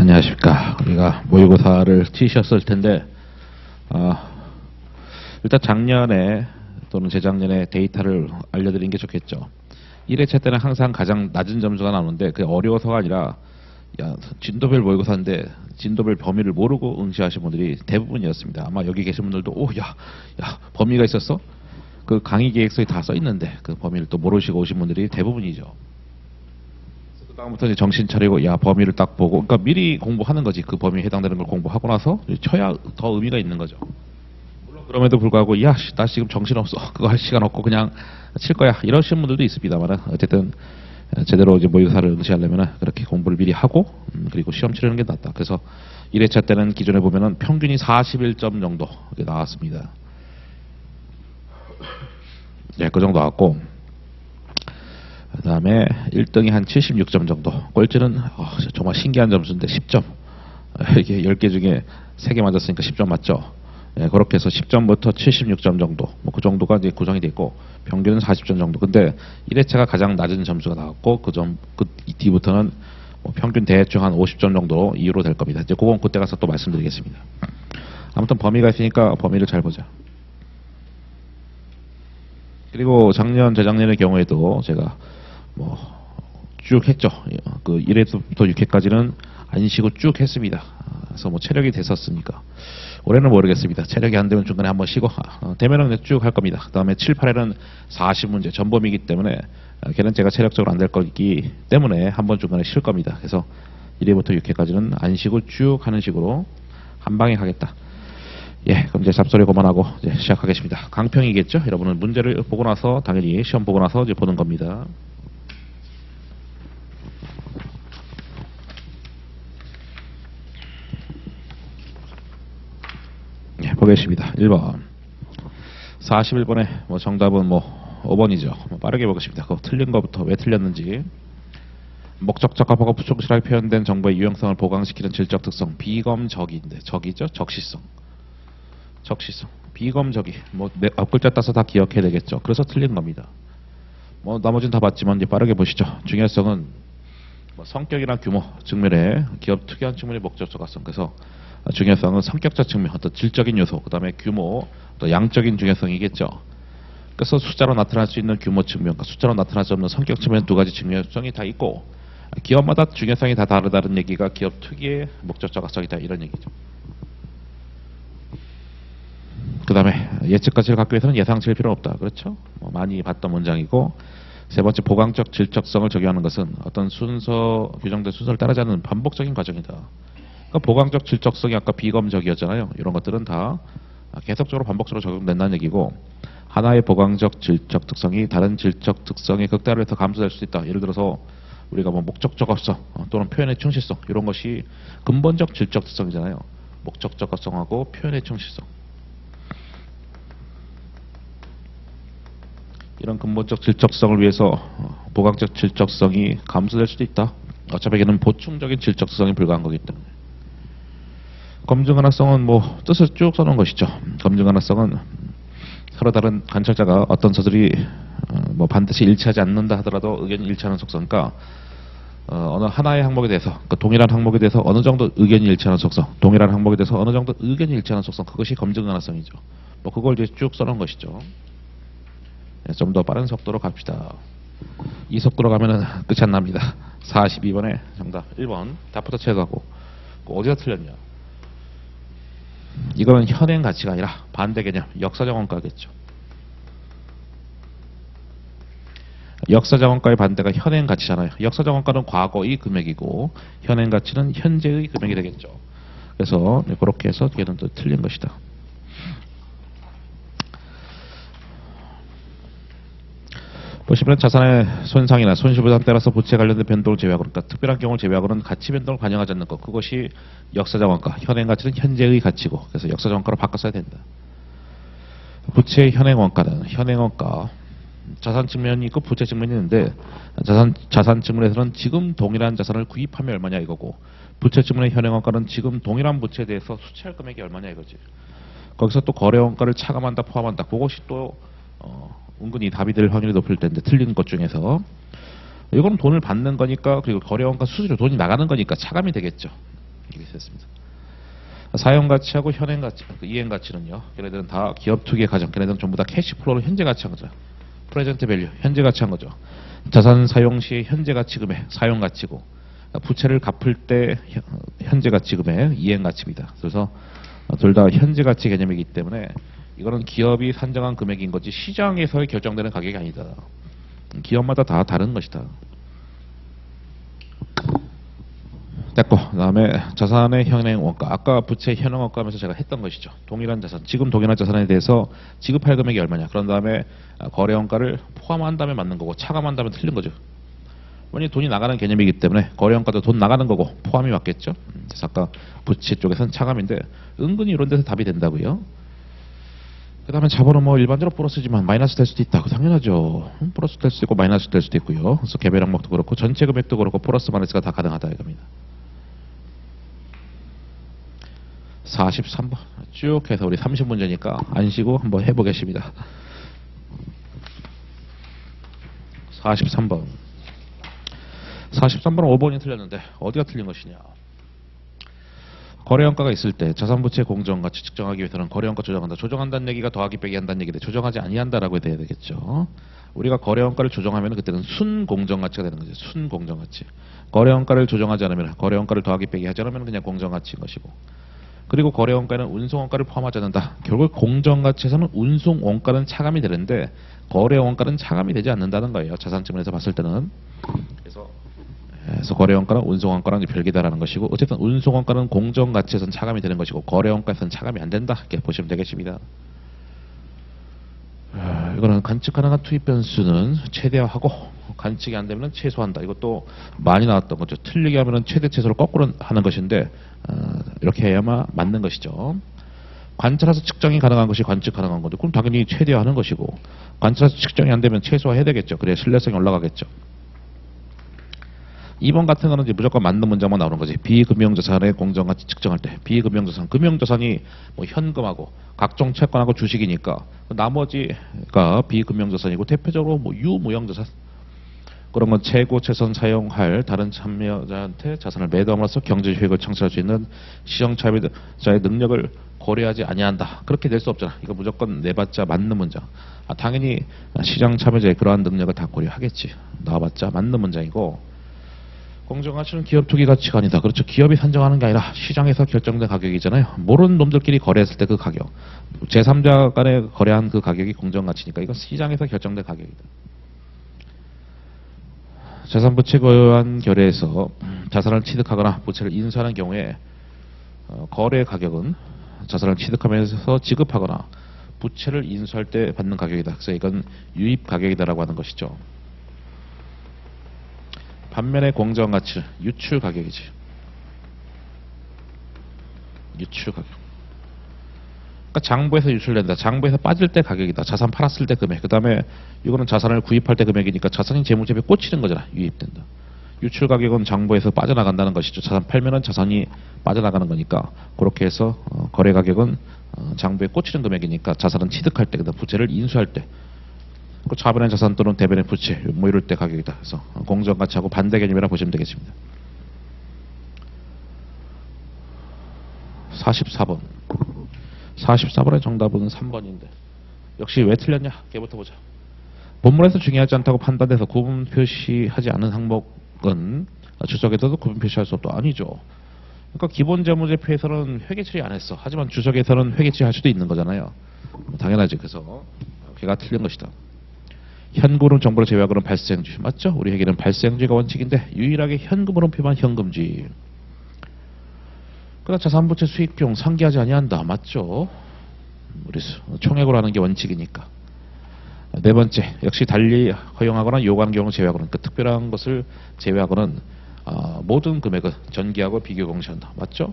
안녕하십니까. 우리가 모의고사를 치셨을 텐데, 일단 작년에 또는 재작년에 데이터를 알려드리는 게 좋겠죠. 1회차 때는 항상 가장 낮은 점수가 나오는데 그게 어려워서가 아니라 진도별 모의고사인데 진도별 범위를 모르고 응시하신 분들이 대부분이었습니다. 아마 여기 계신 분들도 범위가 있었어? 그 강의 계획서에 다 써 있는데 그 범위를 또 모르시고 오신 분들이 대부분이죠. 그 다음부터 이제 정신 차리고 범위를 딱 보고, 그러니까 미리 공부하는 거지. 그 범위에 해당되는 걸 공부하고 나서 쳐야 더 의미가 있는 거죠. 물론 그럼에도 불구하고 나 지금 정신 없어, 그거 할 시간 없고 그냥 칠 거야, 이러시는 분들도 있습니다만, 어쨌든 제대로 이제 모의고사를 응시하려면 그렇게 공부를 미리 하고 그리고 시험 치르는 게 낫다. 그래서 1회차 때는 기존에 보면은 평균이 41점 정도 나왔습니다. 그 정도 나왔고, 그 다음에 1등이 한 76점 정도, 꼴찌는 정말 신기한 점수인데 10점. 이게 10개 중에 3개 맞았으니까 10점 맞죠. 그렇게 해서 10점부터 76점 정도, 그 정도가 이제 구성이 돼 있고, 평균은 40점 정도. 근데 1회차가 가장 낮은 점수가 나왔고, 그 뒤부터는 평균 대충 한 50점 정도 이후로 될 겁니다. 이제 그건 그때 가서 또 말씀드리겠습니다. 아무튼 범위가 있으니까 범위를 잘 보자. 그리고 작년, 재작년의 경우에도 제가 쭉 했죠. 그 1회부터 6회까지는 안 쉬고 쭉 했습니다. 그래서 체력이 됐었으니까. 올해는 모르겠습니다. 체력이 안 되면 중간에 한번 쉬고, 되면은 쭉 할 겁니다. 그 다음에 7, 8회는 40문제 전범이기 때문에, 걔는 제가 체력적으로 안 될 거기 때문에 한번 중간에 쉴 겁니다. 그래서 1회부터 6회까지는 안 쉬고 쭉 하는 식으로 한 방에 하겠다. 그럼 이제 잡소리 그만하고 이제 시작하겠습니다. 강평이겠죠? 여러분은 문제를 보고 나서, 당연히 시험 보고 나서 이제 보는 겁니다. 보겠습니다. 1번. 41번에 정답은 5번이죠. 빠르게 보겠습니다. 그거 틀린 거부터 왜 틀렸는지. 목적적합하고 부충실하게 표현된 정보의 유용성을 보강시키는 질적 특성. 비검적인데, 적이죠? 적시성. 비검적이. 앞글자 따서 다 기억해야 되겠죠. 그래서 틀린 겁니다. 나머지는 다 봤지만 이제 빠르게 보시죠. 중요성은 성격이나 규모 측면에 기업 특이한 측면의 목적적합성. 그래서 중요성은 성격적 측면, 어떤 질적인 요소, 그 다음에 규모, 또 양적인 중요성이겠죠. 그래서 숫자로 나타날 수 있는 규모 측면과 숫자로 나타날 수 없는 성격 측면 두 가지 중요성이 다 있고, 기업마다 중요성이 다 다르다는 얘기가 기업 특유의 목적적합성이다, 이런 얘기죠. 그 다음에 예측 가치를 갖기 위해서는 예상치일 필요는 없다. 그렇죠? 많이 봤던 문장이고, 세 번째, 보강적 질적성을 적용하는 것은 어떤 규정된 순서를 따르지 않는 반복적인 과정이다. 보강적 질적성이 아까 비검적이었잖아요. 이런 것들은 다 계속적으로 반복적으로 적용된다는 얘기고, 하나의 보강적 질적 특성이 다른 질적 특성의 극대화해서 감소될 수 있다. 예를 들어서 우리가 목적적합성 또는 표현의 충실성, 이런 것이 근본적 질적 특성이잖아요. 목적적합성하고 표현의 충실성, 이런 근본적 질적성을 위해서 보강적 질적성이 감소될 수도 있다. 어차피 이게는 보충적인 질적 특성이 불가한 거기 때문에. 검증 가능성은 뜻을 쭉 써놓은 것이죠. 검증 가능성은 서로 다른 관찰자가 어떤 서술이 반드시 일치하지 않는다 하더라도 의견이 일치하는 속성. 그러니까 어느 하나의 항목에 대해서, 동일한 항목에 대해서 어느 정도 의견이 일치하는 속성, 동일한 항목에 대해서 어느 정도 의견이 일치하는 속성, 그것이 검증 가능성이죠. 그걸 이제 쭉 써놓은 것이죠. 좀 더 빠른 속도로 갑시다. 이 속도로 가면은 끝이 안 납니다. 42번에 정답 1번. 답부터 체크하고. 어디가 틀렸냐? 이거는 현행 가치가 아니라 반대 개념, 역사적 원가겠죠. 역사적 원가의 반대가 현행 가치잖아요. 역사적 원가는 과거의 금액이고 현행 가치는 현재의 금액이 되겠죠. 그래서 그렇게 해서 얘는 또 틀린 것이다. 보시면 자산의 손상이나 손실부담 따라서 부채에 관련된 변동을 제외하고, 그러니까 특별한 경우를 제외하고는 가치 변동을 반영하지 않는 것, 그것이 역사적 원가, 현행 가치는 현재의 가치고, 그래서 역사적 원가로 바꿔 써야 된다. 부채의 현행 원가는 현행 원가, 자산 측면이 있고 부채 측면이 있는데, 자산 측면에서는 지금 동일한 자산을 구입하면 얼마냐 이거고, 부채 측면의 현행 원가는 지금 동일한 부채에 대해서 수취할 금액이 얼마냐 이거지. 거기서 또 거래 원가를 차감한다, 포함한다, 그것이 또 은근히 답이 될 확률이 높을 텐데, 틀린 것 중에서 이거는 돈을 받는 거니까, 그리고 거래원가 수수료 돈이 나가는 거니까 차감이 되겠죠. 이렇게 됐습니다. 사용가치하고 현행가치, 이행가치는요. 걔네들은 다 기업 투기의 과정, 걔네들은 전부 다 캐시플로우로 현재 가치한 거죠. 프레젠트 밸류, 현재 가치한 거죠. 자산 사용 시의 현재 가치 금액, 사용 가치고 부채를 갚을 때 현재 가치 금액, 이행 가치입니다. 그래서 둘 다 현재 가치 개념이기 때문에 이거는 기업이 산정한 금액인 거지 시장에서 결정되는 가격이 아니다. 기업마다 다 다른 것이다. 됐고, 그다음에 자산의 현행 원가. 아까 부채 현행 원가하면서 제가 했던 것이죠. 동일한 자산, 지금 동일한 자산에 대해서 지급할 금액이 얼마냐. 그런 다음에 거래 원가를 포함한 다음에 맞는 거고 차감한 다음에 틀린 거죠. 왜냐면 돈이 나가는 개념이기 때문에 거래 원가도 돈 나가는 거고 포함이 맞겠죠. 그래서 아까 부채 쪽에서는 차감인데 은근히 이런 데서 답이 된다고요. 그 다음에 자본은 뭐 일반적으로 플러스지만 마이너스 될 수도 있다. 당연하죠. 플러스 될 수도 있고 마이너스 될 수도 있고요. 그래서 개별 항목도 그렇고 전체 금액도 그렇고 플러스 마이너스가 다 가능하다 이겁니다. 43번 쭉 해서 우리 30문제니까 안 쉬고 한번 해보겠습니다. 43번 43번은 5번이 틀렸는데 어디가 틀린 것이냐. 거래원가가 있을 때 자산부채 공정가치 측정하기 위해서는 거래원가 조정한다. 조정한다는 얘기가 더하기 빼기 한다는 얘기인데 조정하지 아니한다라고 돼야 되겠죠. 우리가 거래원가를 조정하면 그때는 순공정가치가 되는 거죠. 순공정가치. 거래원가를 조정하지 않으면 거래원가를 더하기 빼기 하지 않으면 그냥 공정가치인 것이고 그리고 거래원가는 운송원가를 포함하지 않는다. 결국 공정가치에서는 운송원가는 차감이 되는데 거래원가는 차감이 되지 않는다는 거예요. 자산 측면에서 봤을 때는. 그래서 거래원가는 운송원가랑 별개다라는 것이고 어쨌든 운송원가는 공정가치에서는 차감이 되는 것이고 거래원가에서는 차감이 안 된다. 이렇게 보시면 되겠습니다. 이거는 관측 가능한 투입 변수는 최대화하고 관측이 안 되면 최소한다. 이것도 많이 나왔던 거죠. 틀리게 하면 최대 최소를 거꾸로 하는 것인데 이렇게 해야만 맞는 것이죠. 관찰해서 측정이 가능한 것이 관측 가능한 건데 그럼 당연히 최대화하는 것이고 관찰해서 측정이 안 되면 최소화해야 되겠죠. 그래야 신뢰성이 올라가겠죠. 2번 같은 거는 이제 무조건 맞는 문장만 나오는 거지. 비금융자산의 공정가치 측정할 때 비금융자산, 금융자산이 뭐 현금하고 각종 채권하고 주식이니까 나머지가 비금융자산이고 대표적으로 뭐 유무형자산 그런 건 최고 최선 사용할 다른 참여자한테 자산을 매도함으로써 경제 효익을 창출할 수 있는 시장 참여자의 능력을 고려하지 아니한다. 그렇게 될 수 없잖아. 이거 무조건 내봤자 맞는 문장. 당연히 시장 참여자의 그러한 능력을 다 고려하겠지. 나와봤자 맞는 문장이고 공정가치는 기업 투기 가치가 아니다. 그렇죠. 기업이 산정하는 게 아니라 시장에서 결정된 가격이잖아요. 모르는 놈들끼리 거래했을 때 그 가격. 제3자 간에 거래한 그 가격이 공정가치니까 이건 시장에서 결정된 가격이다. 자산부채 교환 결의에서 자산을 취득하거나 부채를 인수하는 경우에 거래 가격은 자산을 취득하면서 지급하거나 부채를 인수할 때 받는 가격이다. 그래서 이건 유입 가격이다라고 하는 것이죠. 반면에 공정가치 유출 가격이지. 유출 가격. 그러니까 장부에서 유출된다. 장부에서 빠질 때 가격이다. 자산 팔았을 때 금액. 그 다음에 이거는 자산을 구입할 때 금액이니까 자산이 재무제표에 꽂히는 거잖아. 유입된다. 유출 가격은 장부에서 빠져나간다는 것이죠. 자산 팔면은 자산이 빠져나가는 거니까 그렇게 해서 거래 가격은 장부에 꽂히는 금액이니까 자산은 취득할 때, 그다음 부채를 인수할 때. 그 자본의 자산 또는 대변의 부채 뭐 이럴 때 가격이다. 그래서 공정가치하고 반대 개념이라 보시면 되겠습니다. 44번. 44번의 정답은 3번인데 역시 왜 틀렸냐? 걔부터 보자. 본문에서 중요하지 않다고 판단돼서 구분 표시하지 않은 항목은 주석에서도 구분 표시할 수 없다. 아니죠. 그러니까 기본 재무제표에서는 회계 처리 안 했어. 하지만 주석에서는 회계 처리할 수도 있는 거잖아요. 당연하지. 그래서 걔가 틀린 것이다. 현금으로 정보를 제외하고는 발생주의. 맞죠? 우리 회계는 발생주의가 원칙인데 유일하게 현금으로 표만 현금주의. 그러나 자산부채 수익 비용 상기하지 아니한다. 맞죠? 우리 총액으로 하는 게 원칙이니까. 네 번째, 역시 달리 허용하거나 요구하는 경우를 제외하고는 그 특별한 것을 제외하고는 모든 금액은 전기하고 비교 공시한다. 맞죠?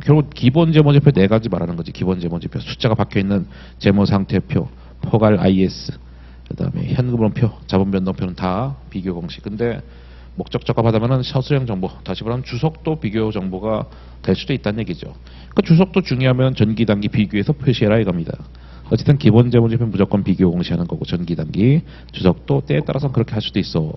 결국 기본 재무제표 네 가지 말하는 거지. 기본 재무제표 숫자가 박혀 있는 재무상태표, 포괄 IS, 그다음에 현금흐름표, 자본변동표는 다 비교 공식. 근데 목적 적합하다면은 서술형 정보, 다시 말하면 주석도 비교 정보가 될 수도 있다는 얘기죠. 그러니까 주석도 중요하면 전기 단기 비교해서 표시해라 이겁니다. 어쨌든 기본 재무제표 무조건 비교 공시하는 거고 전기 단기 주석도 때에 따라서 그렇게 할 수도 있어.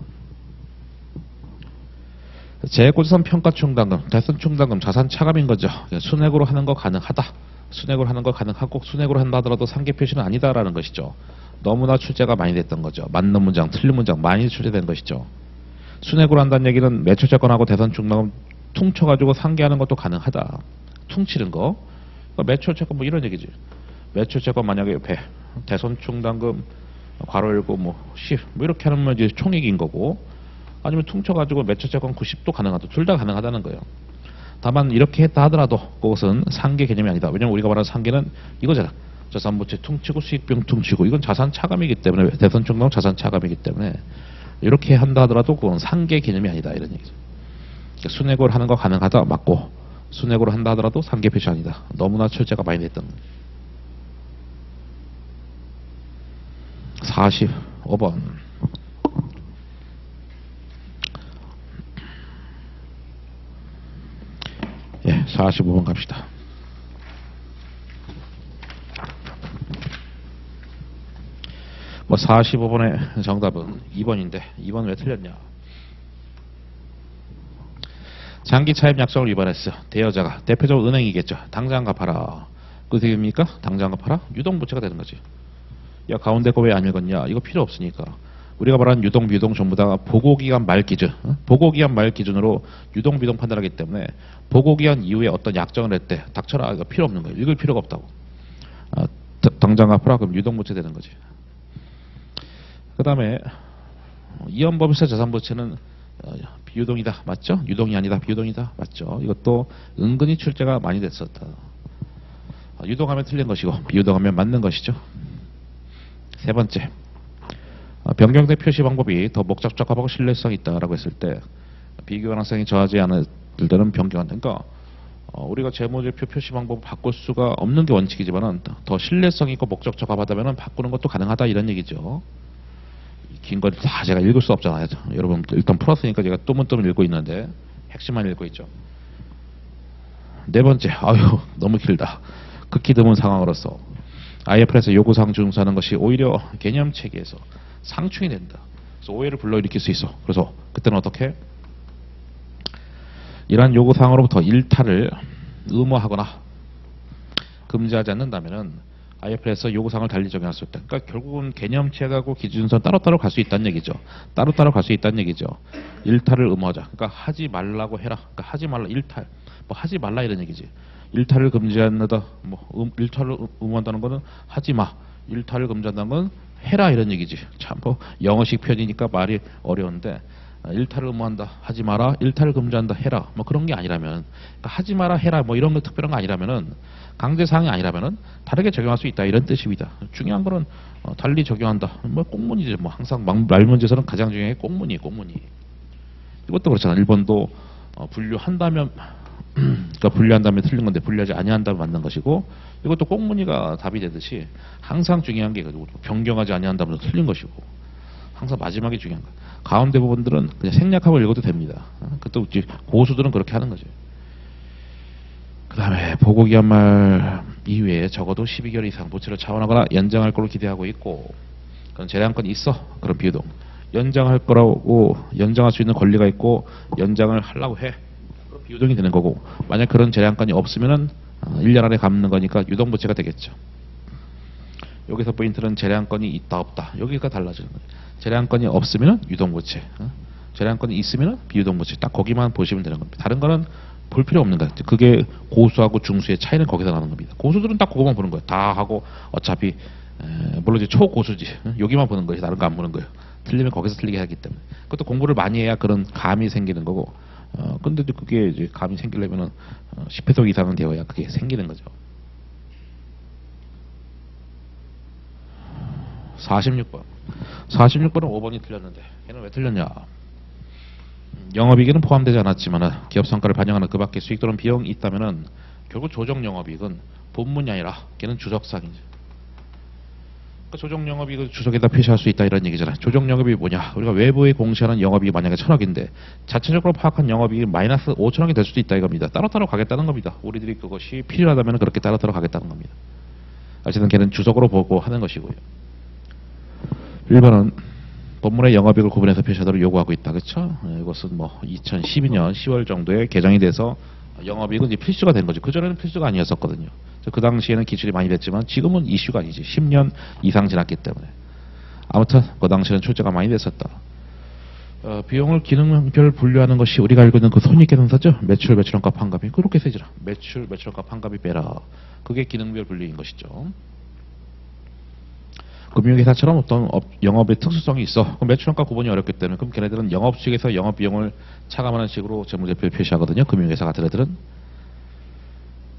재고자산 평가충당금, 대손충당금, 자산 차감인 거죠. 순액으로 하는 거 가능하다. 순액으로 하는 거 가능하고 순액으로 한다 하더라도 상계 표시는 아니다라는 것이죠. 너무나 출제가 많이 됐던 거죠. 맞는 문장, 틀린 문장 많이 출제된 것이죠. 순액으로 한다는 얘기는 매출채권하고 대손충당금 퉁쳐가지고 상계하는 것도 가능하다. 퉁치는 거. 그러니까 매출채권 뭐 이런 얘기지. 매출채권 만약에 옆에 대손충당금 괄호 열고 뭐 10, 뭐 이렇게 하면 이제 총액인 거고, 아니면 퉁쳐가지고 매출채권 90도 가능하다. 둘 다 가능하다는 거예요. 다만 이렇게 했다 하더라도 그것은 상계 개념이 아니다. 왜냐면 우리가 말하는 상계는 이거잖아. 자산부채 퉁치고 수익비용 퉁치고, 이건 자산 차감이기 때문에, 대손충당금 자산 차감이기 때문에 이렇게 한다 하더라도 그건 상계 개념이 아니다, 이런 얘기죠. 그러니까 순액으로 하는 거 가능하다 맞고, 순액으로 한다 하더라도 상계 표시 아니다. 너무나 출제가 많이 됐던 거예요. 45번. 예, 45번 갑시다. 뭐 45번의 정답은 2번인데 2번 왜 틀렸냐? 장기 차입 약속을 위반했어. 대여자가 대표적으로 은행이겠죠. 당장 갚아라. 그게 됩니까? 당장 갚아라? 유동부채가 되는 거지. 야, 가운데 거 왜 안 읽었냐? 이거 필요 없으니까. 우리가 말하는 유동, 비동 전부 다 보고기간 말 기준, 보고기간 말 기준으로 유동, 비동 판단하기 때문에 보고기간 이후에 어떤 약정을 했대. 닥쳐라. 이거 필요 없는 거예요. 읽을 필요가 없다고. 당장 갚아라. 그럼 유동부채 되는 거지. 그 다음에 이연법에서 자산부채는 비유동이다. 맞죠? 유동이 아니다. 비유동이다. 맞죠? 이것도 은근히 출제가 많이 됐었다. 유동하면 틀린 것이고 비유동하면 맞는 것이죠. 세 번째, 변경된 표시 방법이 더 목적적하고 신뢰성이 있다라고 했을 때 비교 가능성이 저하지 않을 때는 변경한다. 그러니까 우리가 재무제표 표시 방법 바꿀 수가 없는 게 원칙이지만은 더 신뢰성 있고 목적적하다면은 바꾸는 것도 가능하다, 이런 얘기죠. 긴 걸 다 제가 읽을 수 없잖아요. 여러분 일단 풀었으니까 제가 또문또문 읽고 있는데 핵심만 읽고 있죠. 네 번째, 아유 너무 길다. 극히 드문 상황으로서 IFRS 요구사항 준수하는 것이 오히려 개념 체계에서 상충이 된다. 그래서 오해를 불러일으킬 수 있어. 그래서 그때는 어떻게? 이러한 요구사항으로부터 일탈을 의무화하거나 금지하지 않는다면은 IFRS 요구사항을 달리 적용할 수 있다. 그러니까 결국은 개념 체계하고 기준선 따로따로 갈 수 있다는 얘기죠. 따로따로 갈 수 있다는 얘기죠. 일탈을 의무하자. 그러니까 하지 말라고 해라. 그러니까 하지 말라, 일탈. 뭐 하지 말라 이런 얘기지. 일탈을 금지한다. 뭐 일탈을 의무한다는 거는 하지 마. 일탈을 금지한다는 건 해라, 이런 얘기지. 참 뭐 영어식 표현이니까 말이 어려운데, 일탈을 의무한다, 하지 마라, 일탈을 금지한다, 해라, 뭐 그런 게 아니라면, 그러니까 하지 마라, 해라, 뭐 이런 거 특별한 거 아니라면은, 강제 사항이 아니라면은 다르게 적용할 수 있다, 이런 뜻입니다. 중요한 거는 달리 적용한다. 뭐 꽁문이지. 뭐 항상 말 문제에서는 가장 중요한 게 꽁문이에요, 꽁문이. 이것도 그렇잖아. 일본도 분류한다면 그러니까 분류한다면 틀린 건데 분류하지 아니한다면 맞는 것이고, 이것도 꽁무니가 답이 되듯이 항상 중요한 게 변경하지 아니한다면 틀린 것이고, 항상 마지막이 중요한 거야. 가운데 부분들은 그냥 생략하고 읽어도 됩니다. 그것도 고수들은 그렇게 하는 거죠. 그 다음에 보고기한 말 이후에 적어도 12개월 이상 부채를 차원하거나 연장할 걸로 기대하고 있고, 그런 재량권이 있어. 그런 비유동 연장할 거라고, 연장할 수 있는 권리가 있고 연장을 하려고 해. 비유동이 되는 거고, 만약 그런 재량권이 없으면은 1년 안에 갚는 거니까 유동부채가 되겠죠. 여기서 포인트는 재량권이 있다 없다, 여기가 달라지는 거예요. 재량권이 없으면은 유동부채, 재량권이 있으면은 비유동부채, 딱 거기만 보시면 되는 겁니다. 다른 거는 볼 필요 없는 거예요. 그게 고수하고 중수의 차이는 거기서 나는 겁니다. 고수들은 딱 그거만 보는 거예요. 다 하고 어차피 물론 이제 초고수지, 여기만 보는 거예요. 다른 거 안 보는 거예요. 틀리면 거기서 틀리게 하기 때문에. 그것도 공부를 많이 해야 그런 감이 생기는 거고, 근데 그게 이제 감이 생기려면은 10회속 이상은 되어야 그게 생기는 거죠. 46번. 46번은 5번이 틀렸는데 얘는 왜 틀렸냐? 영업이익은 포함되지 않았지만 기업 성과를 반영하는 그 밖에 수익 또는 비용이 있다면은 결국 조정 영업이익은 본문이 아니라 걔는 주석상이죠. 그러니까 조정 영업이익을 주석에다 표시할 수 있다, 이런 얘기잖아요. 조정 영업이익이 뭐냐? 우리가 외부에 공시하는 영업이익이 만약에 1000억인데 자체적으로 파악한 영업이익이 마이너스 5000억이 될 수도 있다, 이겁니다. 따로따로 가겠다는 겁니다. 우리들이 그것이 필요하다면 그렇게 따로따로 가겠다는 겁니다. 어쨌든 걔는 주석으로 보고 하는 것이고요. 1번은 본문의 영업이익을 구분해서 표시하도록 요구하고 있다. 그렇죠? 이것은 뭐 2012년 10월 정도에 개정이 돼서 영업이익은 이제 필수가 된 거죠. 그전에는 필수가 아니었었거든요. 그 당시에는 기출이 많이 됐지만 지금은 이슈가 아니지. 10년 이상 지났기 때문에. 아무튼 그 당시에는 출제가 많이 됐었다. 비용을 기능별 분류하는 것이 우리가 알고 있는 그 손익계산서죠. 매출, 매출원가, 판가비. 그렇게 쓰지라. 매출, 매출원가, 판가비 빼라. 그게 기능별 분류인 것이죠. 금융회사처럼 어떤 영업의 특수성이 있어. 그럼 매출원가 구분이 어렵기 때문에 그럼 걔네들은 영업 측에서 영업 비용을 차감하는 식으로 재무제표를 표시하거든요. 금융회사 같은 애들은.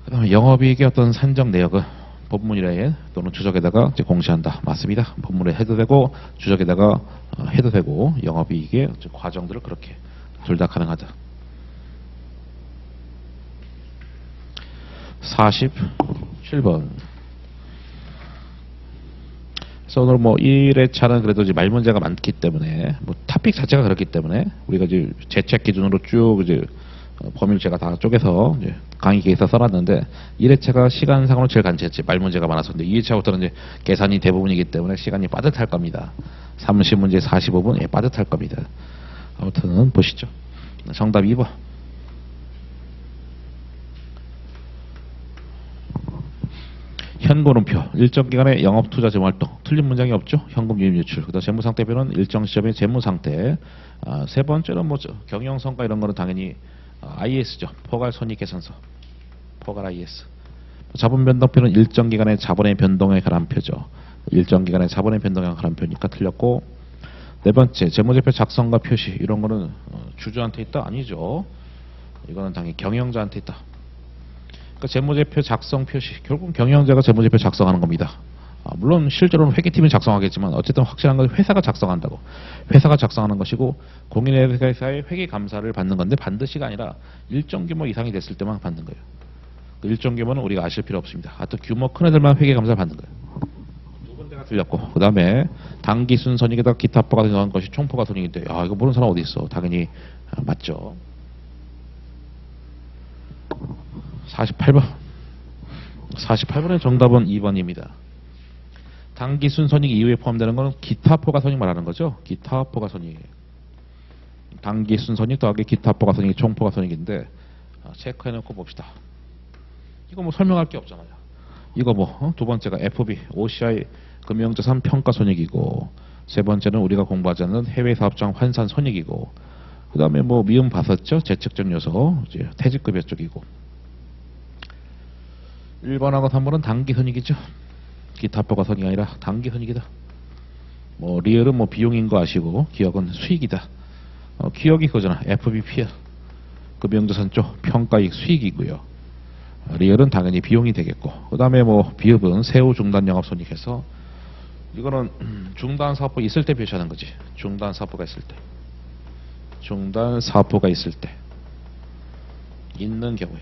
그다음에 영업이익의 어떤 산정 내역은 본문이라에 또는 주적에다가 이제 공시한다. 맞습니다. 본문에 해도 되고 주적에다가 해도 되고 영업이익의 과정들을 그렇게 둘 다 가능하다. 47번. 그래서 오늘 뭐 1회차는 그래도 이제 말 문제가 많기 때문에 뭐 토픽 자체가 그렇기 때문에 우리가 이제 재책 기준으로 쭉 이제 범위를 제가 다 쪼개서 이제 강의 기획서 써놨는데 1회차가 시간상으로 제일 간체했지. 말 문제가 많아서. 근데 2회차부터는 이제 계산이 대부분이기 때문에 시간이 빠듯할 겁니다. 30문제 45분 예, 빠듯할 겁니다. 아무튼 보시죠. 정답 2번. 현금흐름표 일정 기간의 영업투자 재무활동 틀린 문장이 없죠. 현금 유입 유출. 그다음 재무상태표는 일정 시점의 재무상태. 세 번째는 뭐 경영성과 이런 거는 당연히 IS죠. 포괄손익계산서. 포괄 IS. 자본 변동표는 일정 기간의 자본의 변동에 관한 표죠. 일정 기간의 자본의 변동에 관한 표니까 틀렸고. 네 번째 재무제표 작성과 표시 이런 거는 주주한테 있다? 아니죠. 이거는 당연히 경영자한테 있다. 그러니까 재무제표 작성 표시 결국 경영자가 재무제표 작성하는 겁니다. 물론 실제로는 회계팀이 작성하겠지만 어쨌든 확실한 건 회사가 작성한다고. 회사가 작성하는 것이고 공인회사의 회계감사를 받는 건데 반드시가 아니라 일정 규모 이상이 됐을 때만 받는 거예요. 그 일정 규모는 우리가 아실 필요 없습니다. 하여튼 규모 큰 애들만 회계감사를 받는 거예요. 두 번째가 틀렸고 그 다음에 당기순손익에다가 기타포가 들어간 것이 총포가손익인데 이거 모르는 사람 어디 있어. 당연히 맞죠. 48번. 48번의 정답은 2번입니다. 당기순손익 이후에 포함되는 것은 기타포가손익 말하는 거죠. 기타포가손익. 당기순손익 더하기 기타포가손익이 총포가손익인데 체크해놓고 봅시다. 이거 뭐 설명할 게 없잖아요. 이거 뭐 두 번째가 FB, OCI 금융자산 평가손익이고 세 번째는 우리가 공부하지 않는 해외사업장 환산손익이고 그 다음에 뭐 미음 봤었죠. 재측정 요소 이제 퇴직급여 쪽이고 1번하고 3번은 당기손익이죠. 기타포가손익이 아니라 당기손익이다. 뭐 리얼은 뭐 비용인 거 아시고 기억은 수익이다. 기억이 그거잖아. FBP야. 금융자산 쪽 평가이익 수익이고요. 리얼은 당연히 비용이 되겠고 그 다음에 뭐 비읍은 세후 중단 영업손익해서 이거는 중단 사업부 있을 때 표시하는 거지. 중단 사업부가 있을 때. 중단 사업부가 있을 때 있는 경우에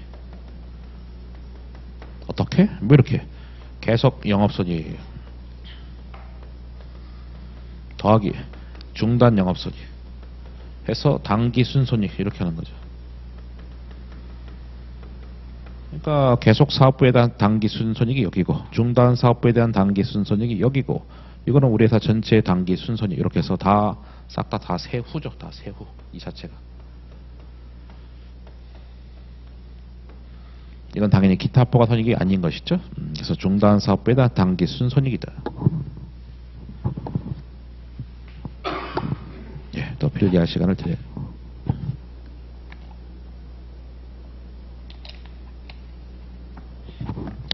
어떻게? 뭐 이렇게 계속 영업손익 더하기 중단 영업손익 해서 당기순손익 이렇게 하는 거죠. 그러니까 계속 사업부에 대한 당기순손익이 여기고 중단 사업부에 대한 당기순손익이 여기고 이거는 우리 회사 전체의 당기순손익 이렇게 해서 다 싹 다 세후죠. 다 세후 이 자체가. 이건 당연히 기타포가손익이 아닌 것이죠. 그래서 중단 사업부에 대한 당기순손익이다. 예, 또 필기할 시간을 드려요.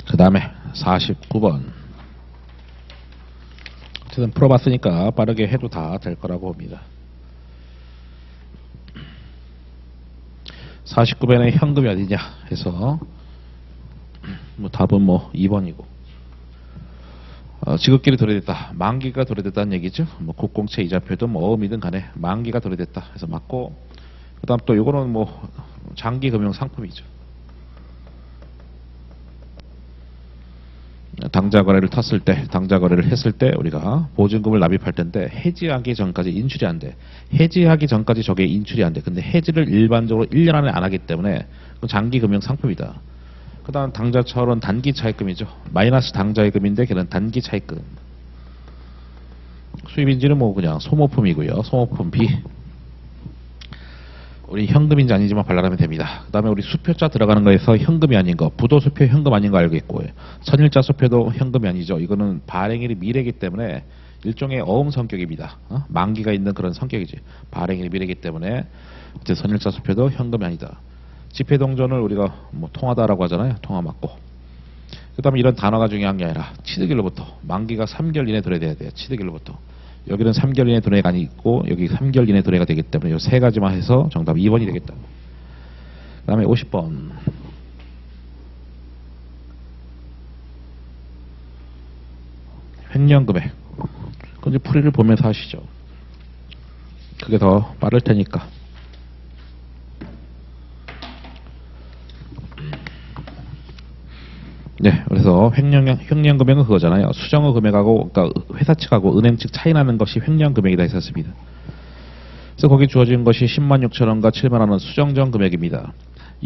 그 다음에 49번. 어쨌든 풀어봤으니까 빠르게 해도 다 될 거라고 봅니다. 49번에 현금이 어디냐 해서 뭐 답은 뭐 2번이고 지급길이 도래됐다. 만기가 도래됐다는 얘기죠. 뭐 국공채 이자표든 뭐 어음이든 간에 만기가 도래됐다 해서 맞고 그 다음 또 요거는 뭐 장기금융 상품이죠. 당좌 거래를 탔을 때, 당좌 거래를 했을 때 우리가 보증금을 납입할 텐데 해지하기 전까지 인출이 안 돼. 해지하기 전까지 저게 인출이 안 돼. 근데 해지를 일반적으로 1년 안에 안 하기 때문에 장기 금융 상품이다. 그 다음 당좌철은 단기 차입금이죠. 마이너스 당좌예금인데 걔는 단기 차입금. 수입인지는 뭐 그냥 소모품이고요. 소모품 B. 우리 현금인지 아닌지만 발랄하면 됩니다. 그 다음에 우리 수표자 들어가는 거에서 현금이 아닌 거, 부도수표 현금 아닌 거 알겠고, 선일자 수표도 현금이 아니죠. 이거는 발행일이 미래이기 때문에 일종의 어음 성격입니다. 만기가 있는 그런 성격이지. 발행일이 미래이기 때문에 선일자 수표도 현금이 아니다. 지폐동전을 우리가 뭐 통하다라고 하잖아요. 통화 맞고. 그 다음에 이런 단어가 중요한 게 아니라 취득일로부터 만기가 3개월 이내 도래돼야 돼요. 취득일로부터. 여기는 3개월 이내 도래가 아니고 여기 3개월 이내 도래가 되기 때문에 이 세 가지만 해서 정답 2번이 되겠다. 그 다음에 50번. 횡령금액. 그건 이제 풀이를 보면서 하시죠. 그게 더 빠를 테니까. 네, 그래서 횡령 금액은 그거잖아요. 수정어 금액하고, 그러니까 회사 측하고 은행 측 차이 나는 것이 횡령 금액이다 했었습니다. 그래서 거기 주어진 것이 10만 6천 원과 7만 원은 수정 전 금액입니다.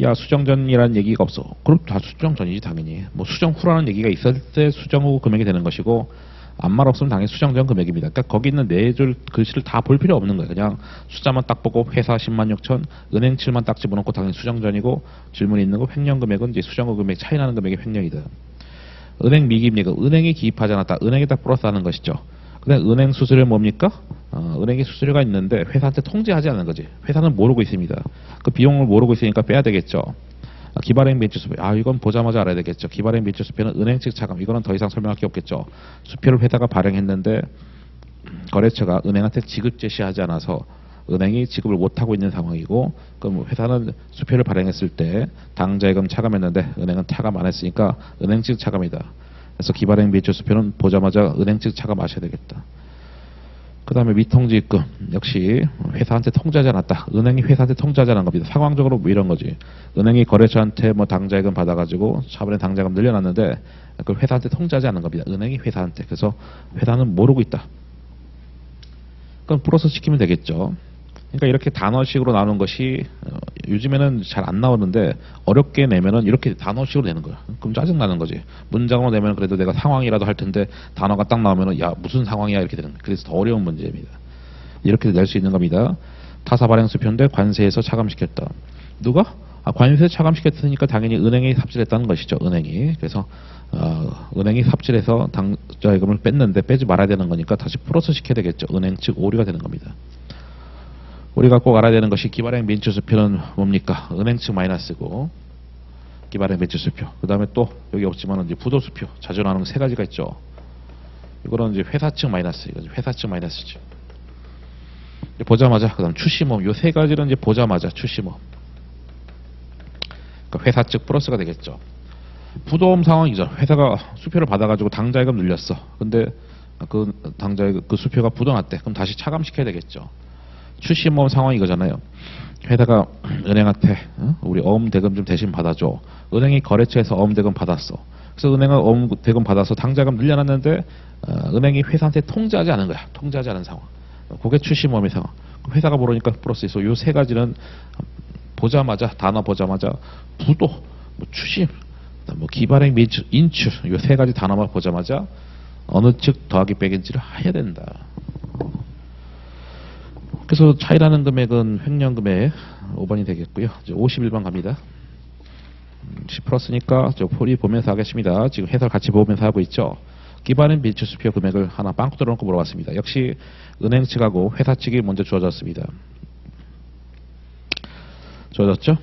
야, 수정 전이라는 얘기가 없어. 그럼 다 수정 전이지 당연히. 뭐 수정 후라는 얘기가 있을 때 수정 후 금액이 되는 것이고, 아무 말 없으면 당연히 수정 전 금액입니다. 그러니까 거기 있는 네 줄 글씨를 다 볼 필요 없는 거예요. 그냥 숫자만 딱 보고 회사 10만 6천, 은행 7만 딱 집어넣고 당연히 수정 전이고, 질문이 있는 거 횡령 금액은 이제 수정 후 금액 차이 나는 금액이 횡령이다. 은행 미기입니까? 은행이 기입하지 않았다. 은행이 딱 플러스 하는 것이죠. 근데 은행 수수료 뭡니까? 은행에 수수료가 있는데 회사한테 통지하지 않는 거지. 회사는 모르고 있습니다. 그 비용을 모르고 있으니까 빼야 되겠죠. 기발행 빈출 수표. 이건 보자마자 알아야 되겠죠. 기발행 빈출 수표는 은행 측 차감. 이거는 더 이상 설명할 게 없겠죠. 수표를 회사가 발행했는데 거래처가 은행한테 지급 제시하지 않아서 은행이 지급을 못하고 있는 상황이고, 그럼 회사는 수표를 발행했을 때 당자예금 차감했는데 은행은 차감 안 했으니까 은행 측 차감이다. 그래서 기발행 빈출 수표는 보자마자 은행 측 차감하셔야 되겠다. 그 다음에 미통지 입금 역시 회사한테 통지하지 않았다. 은행이 회사한테 통지하지 않은 겁니다. 상황적으로 뭐 이런 거지. 은행이 거래처한테 뭐 당자예금 받아가지고 차번에 당자금 늘려놨는데 그걸 회사한테 통지하지 않은 겁니다. 은행이 회사한테. 그래서 회사는 모르고 있다. 그럼 플러스 시키면 되겠죠. 그러니까 이렇게 단어식으로 나오는 것이 요즘에는 잘 안 나오는데 어렵게 내면은 이렇게 단어식으로 내는 거야. 그럼 짜증 나는 거지. 문장으로 내면 그래도 내가 상황이라도 할 텐데 단어가 딱 나오면은 야 무슨 상황이야 이렇게 되는 거야. 그래서 더 어려운 문제입니다. 이렇게 낼 수 있는 겁니다. 타사 발행 수표인데 관세에서 차감시켰다. 누가? 관세에서 차감시켰으니까 당연히 은행이 삽질했다는 것이죠. 은행이. 그래서 은행이 삽질해서 당자예금을 뺐는데 빼지 말아야 되는 거니까 다시 플러스 시켜야 되겠죠. 은행 측 오류가 되는 겁니다. 우리가 꼭 알아야 되는 것이 기발행 민출수표는 뭡니까? 은행 측 마이너스고 기발행 민출수표. 그 다음에 또 여기 없지만 이제 부도수표. 자주 나오는 세 가지가 있죠. 이거는 이제 회사 측 마이너스. 이건 회사 측 마이너스죠. 보자마자 그다음 출시모음. 요 세 가지는 이제 보자마자 출시모음. 그러니까 회사 측 플러스가 되겠죠. 부도음 상황이죠. 회사가 수표를 받아가지고 당자예금 늘렸어. 근데 그 당자예금 그 수표가 부도났대. 그럼 다시 차감시켜야 되겠죠. 출시모음 상황이 이거잖아요. 회사가 은행한테 우리 어음 대금 좀 대신 받아줘. 은행이 거래처에서 어음 대금 받았어. 그래서 은행은 어음 대금 받아서 당자금 늘려놨는데 은행이 회사한테 통지하지 않은 거야. 통지하지 않은 상황. 그게 출시모음의 상황. 회사가 모르니까 플러스 있어. 요 세 가지는 보자마자 단어 보자마자 부도, 뭐 출시, 뭐 기발행, 민출, 인출 요 세 가지 단어만 보자마자 어느 측 더하기 빼기인지를 해야 된다. 그래서 차이나는 금액은 횡령금액 5번이 되겠고요. 이제 51번 갑니다. 10 플러스니까 저 풀이 보면서 하겠습니다. 지금 해설 같이 보면서 하고 있죠. 기발행 빈출 수표 금액을 하나 빵꾸 뚫어놓고 물어봤습니다. 역시 은행 측하고 회사 측이 먼저 주어졌습니다. 주어졌죠?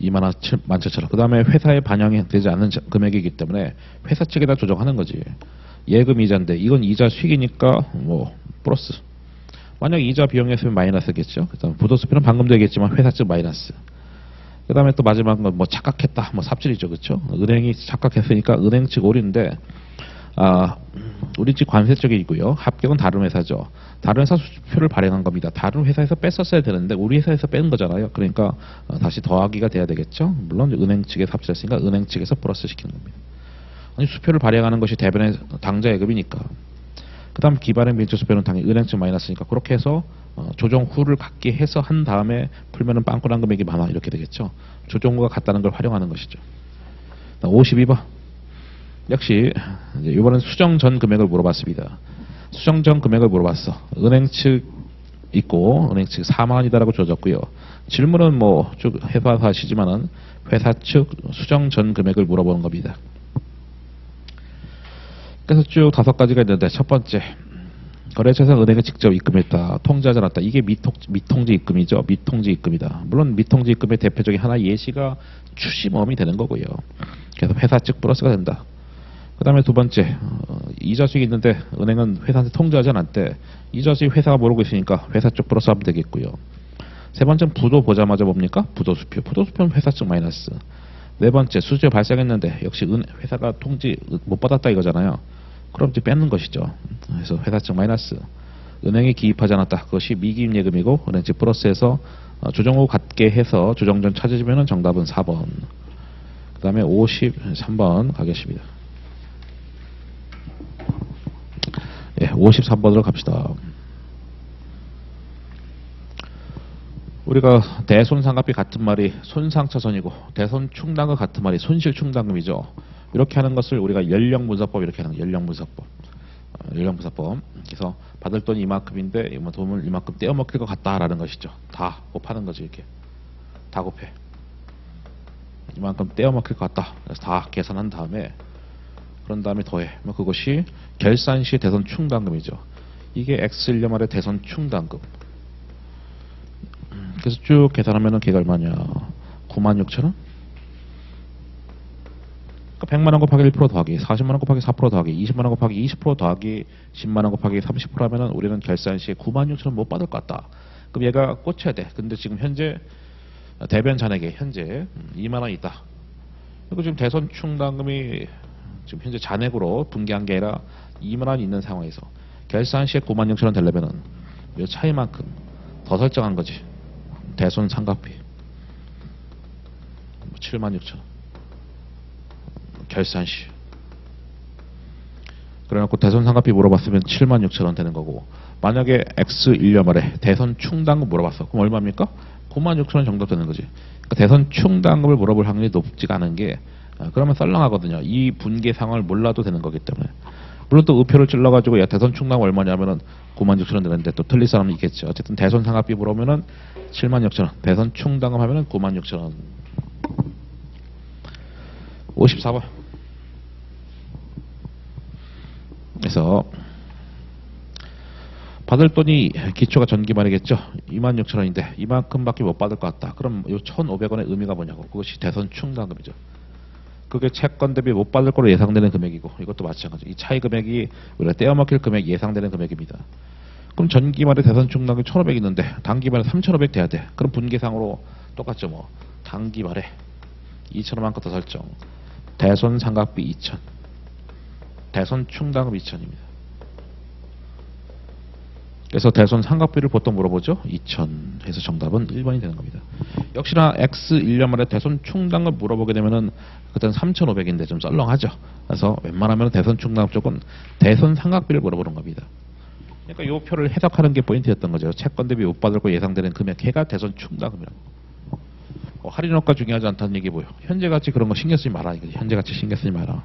2만 17,000원. 그 다음에 회사에 반영이 되지 않는 금액이기 때문에 회사 측에다 조정하는 거지. 예금 이자인데 이건 이자 수익이니까 뭐 플러스. 만약 이자 비용이었으면 마이너스겠죠. 그다음 부도수표는 방금도 얘기했지만 회사 측 마이너스. 그 다음에 또 마지막 건 뭐 착각했다. 뭐 삽질이죠. 그렇죠? 은행이 착각했으니까 은행 측 오류인데 우리 집 관세 쪽이고요. 합격은 다른 회사죠. 다른 회사 수표를 발행한 겁니다. 다른 회사에서 뺐었어야 되는데 우리 회사에서 뺀 거잖아요. 그러니까 다시 더하기가 돼야 되겠죠. 물론 은행 측에 삽질했으니까 은행 측에서 플러스 시키는 겁니다. 아니 수표를 발행하는 것이 대변의 당자예금이니까. 그 다음 기발행 빈출 수표는 당연히 은행 측 마이너스니까 그렇게 해서 조정 후를 갖게 해서 한 다음에 풀면은 빵꾸난 금액이 많아 이렇게 되겠죠. 조정 후가 같다는 걸 활용하는 것이죠. 52번. 역시 이번엔 수정 전 금액을 물어봤습니다. 수정 전 금액을 물어봤어. 은행 측 있고 은행 측 4만 원이다라고 줘졌고요. 질문은 뭐 쭉 해봐서 하시지만은 회사 측 수정 전 금액을 물어보는 겁니다. 그래서 쭉 5가지가 있는데 첫 번째, 거래처에서 은행에 직접 입금했다, 통지하지 않았다. 이게 미통지 입금이죠. 미통지 입금이다. 물론 미통지 입금의 대표적인 하나 예시가 추심험이 되는 거고요. 그래서 회사 측 플러스가 된다. 그 다음에 두 번째, 이자수익이 있는데 은행은 회사한테 통지하지 않았대. 이자수익 회사가 모르고 있으니까 회사 쪽 플러스 하면 되겠고요. 세 번째는 부도 보자마자 뭡니까? 부도수표. 부도수표는 회사 측 마이너스. 네 번째, 수수료 발생했는데 역시 회사가 통지 못 받았다 이거잖아요. 그럼 이제 뺏는 것이죠. 그래서 회사 측 마이너스. 은행이 기입하지 않았다. 그것이 미기입 예금이고 은행 측 플러스해서 조정 후 갖게 해서 조정 전 찾으시면 정답은 4번. 그 다음에 53번 가겠습니다. 예, 53번으로 갑시다. 우리가 대손상각비 같은 말이 손상차손이고 대손충당금 같은 말이 손실충당금이죠. 이렇게 하는 것을 우리가 연령분석법 이렇게 하는 거예요. 연령분석법. 연령분석법. 그래서 받을 돈이 이만큼인데 돈을 이만큼 떼어먹힐 것 같다라는 것이죠. 다 곱하는 거지 이렇게. 다 곱해. 이만큼 떼어먹힐 것 같다. 그래서 다 계산한 다음에 그런 다음에 더해. 그것이 결산 시 대손충당금이죠. 이게 X1년 말의 대손충당금. 그래서 쭉 계산하면은 걔가 얼마냐? 96,000원? 그러니까 100만 원 곱하기 1% 더하기 40만 원 곱하기 4% 더하기 20만 원 곱하기 20% 더하기 10만 원 곱하기 30% 하면은 우리는 결산 시에 96,000원 못 받을 것 같다. 그럼 얘가 꽂혀야 돼. 근데 지금 현재 대변 잔액에 현재 2만 원이 있다. 그리고 지금 대손충당금이 지금 현재 잔액으로 분기한 게 아니라 2만 원이 있는 상황에서 결산 시에 96,000원 되려면은 이 차이만큼 더 설정한 거지. 대손 상각비 76,000원 결산 시. 그래놓고 대손 상각비 물어봤으면 76,000원 되는 거고, 만약에 X1년 말에 대손 충당금 물어봤어. 그럼 얼마입니까? 96,000원 정도 되는 거지. 그러니까 대손 충당금을 물어볼 확률이 높지가 않은 게 그러면 썰렁하거든요. 이 분계 상황을 몰라도 되는 거기 때문에. 물론 또 의표를 찔러가지고 야 대손 충당 얼마냐면은 96,000원 되는데 또 틀릴 사람은 있겠죠. 어쨌든 대손 상각비 물어보면은 76,000원, 대손 충당금 하면은 96,000원. 54번. 그래서 받을 돈이 기초가 전기만이겠죠. 26,000원인데 이만큼밖에 못 받을 것 같다. 그럼 이 1,500원의 의미가 뭐냐고. 그것이 대손 충당금이죠. 그게 채권 대비 못 받을 거로 예상되는 금액이고, 이것도 마찬가지. 이 차이 금액이 우리가 떼어먹힐 금액이 예상되는 금액입니다. 그럼 전기말에 대손 충당금이 1,500 있는데 단기말에 3,500 돼야 돼. 그럼 분기상으로 똑같죠. 뭐 단기말에 2,000원만큼 더 설정. 대손 상각비 2,000, 대손 충당금 2,000입니다. 그래서 대손 상각비를 보통 물어보죠. 2,000 해서 정답은 1번이 되는 겁니다. 역시나 X1년 말에 대손 충당금 물어보게 되면은 그때는 3,500인데 좀 썰렁하죠. 그래서 웬만하면 대손 충당금 쪽은 대손 상각비를 물어보는 겁니다. 그러니까 이 표를 해석하는 게 포인트였던 거죠. 채권 대비 못 받을 거 예상되는 금액 해가 대손 충당금이라고. 할인효과 중요하지 않다는 얘기 뭐요? 현재가치 그런 거 신경 쓰지 마라. 이거 현재가치 신경 쓰지 마라.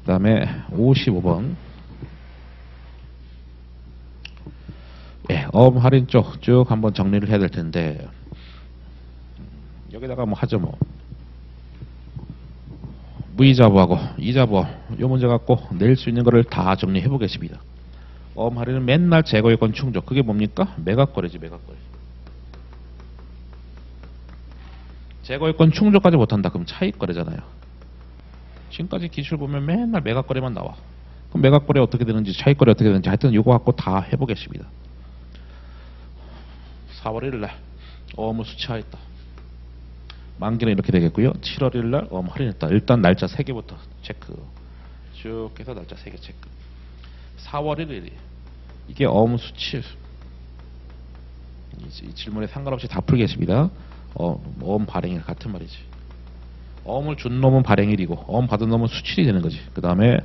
그 다음에 55번. 예, 어음 할인 쪽 쭉 한번 정리를 해야 될 텐데, 여기다가 뭐 하죠. 뭐 무이자부하고 이자부 요 문제 갖고 낼 수 있는 거를 다 정리해 보겠습니다. 어음 할인은 맨날 재고요건 충족. 그게 뭡니까? 매각거래지. 매각거래. 재고요건 충족까지 못한다. 그럼 차익거래잖아요. 지금까지 기출 보면 맨날 매각거래만 나와. 그럼 매각거래 어떻게 되는지 차익거래 어떻게 되는지 하여튼 요거 갖고 다 해보겠습니다. 4월 1일날 어음을 수치화했다. 만기는 이렇게 되겠고요. 7월 1일날 어음 할인했다. 일단 날짜 3개부터 체크. 쭉 해서 날짜 3개 체크. 4월 1일이 이게 어음 수치. 이 질문에 상관없이 다 풀겠습니다. 어음 발행일 같은 말이지. 어음을 준 놈은 발행일이고 어음 받은 놈은 수칠이 되는 거지. 그 다음에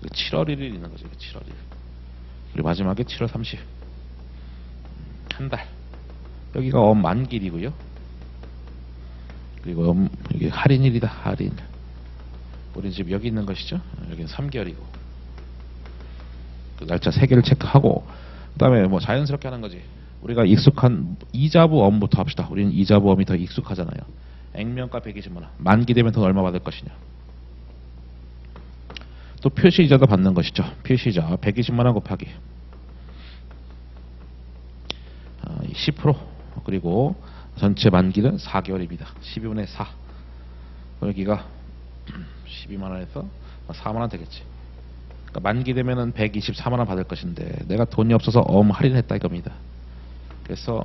7월 1일 있는 거지. 7월 1일. 그리고 마지막에 7월 30. 한 달. 여기가 어음 만기일이고요. 그리고 여기 할인일이다. 할인. 우리 지금 여기 있는 것이죠. 여기는 3개월이고. 그 날짜 3개를 체크하고 그다음에 뭐 자연스럽게 하는 거지. 우리가 익숙한 이자부엄부터 합시다. 우리는 이자부엄이 더 익숙하잖아요. 액면가 120만 원. 만기 되면 돈 얼마 받을 것이냐. 또 표시이자도 받는 것이죠. 표시이자 120만 원 곱하기 10% 그리고 전체 만기는 4개월입니다. 12분의 4. 여기가 12만 원에서 4만 원 되겠지. 그러니까 만기 되면은 124만 원 받을 것인데 내가 돈이 없어서 할인했다 이겁니다. 그래서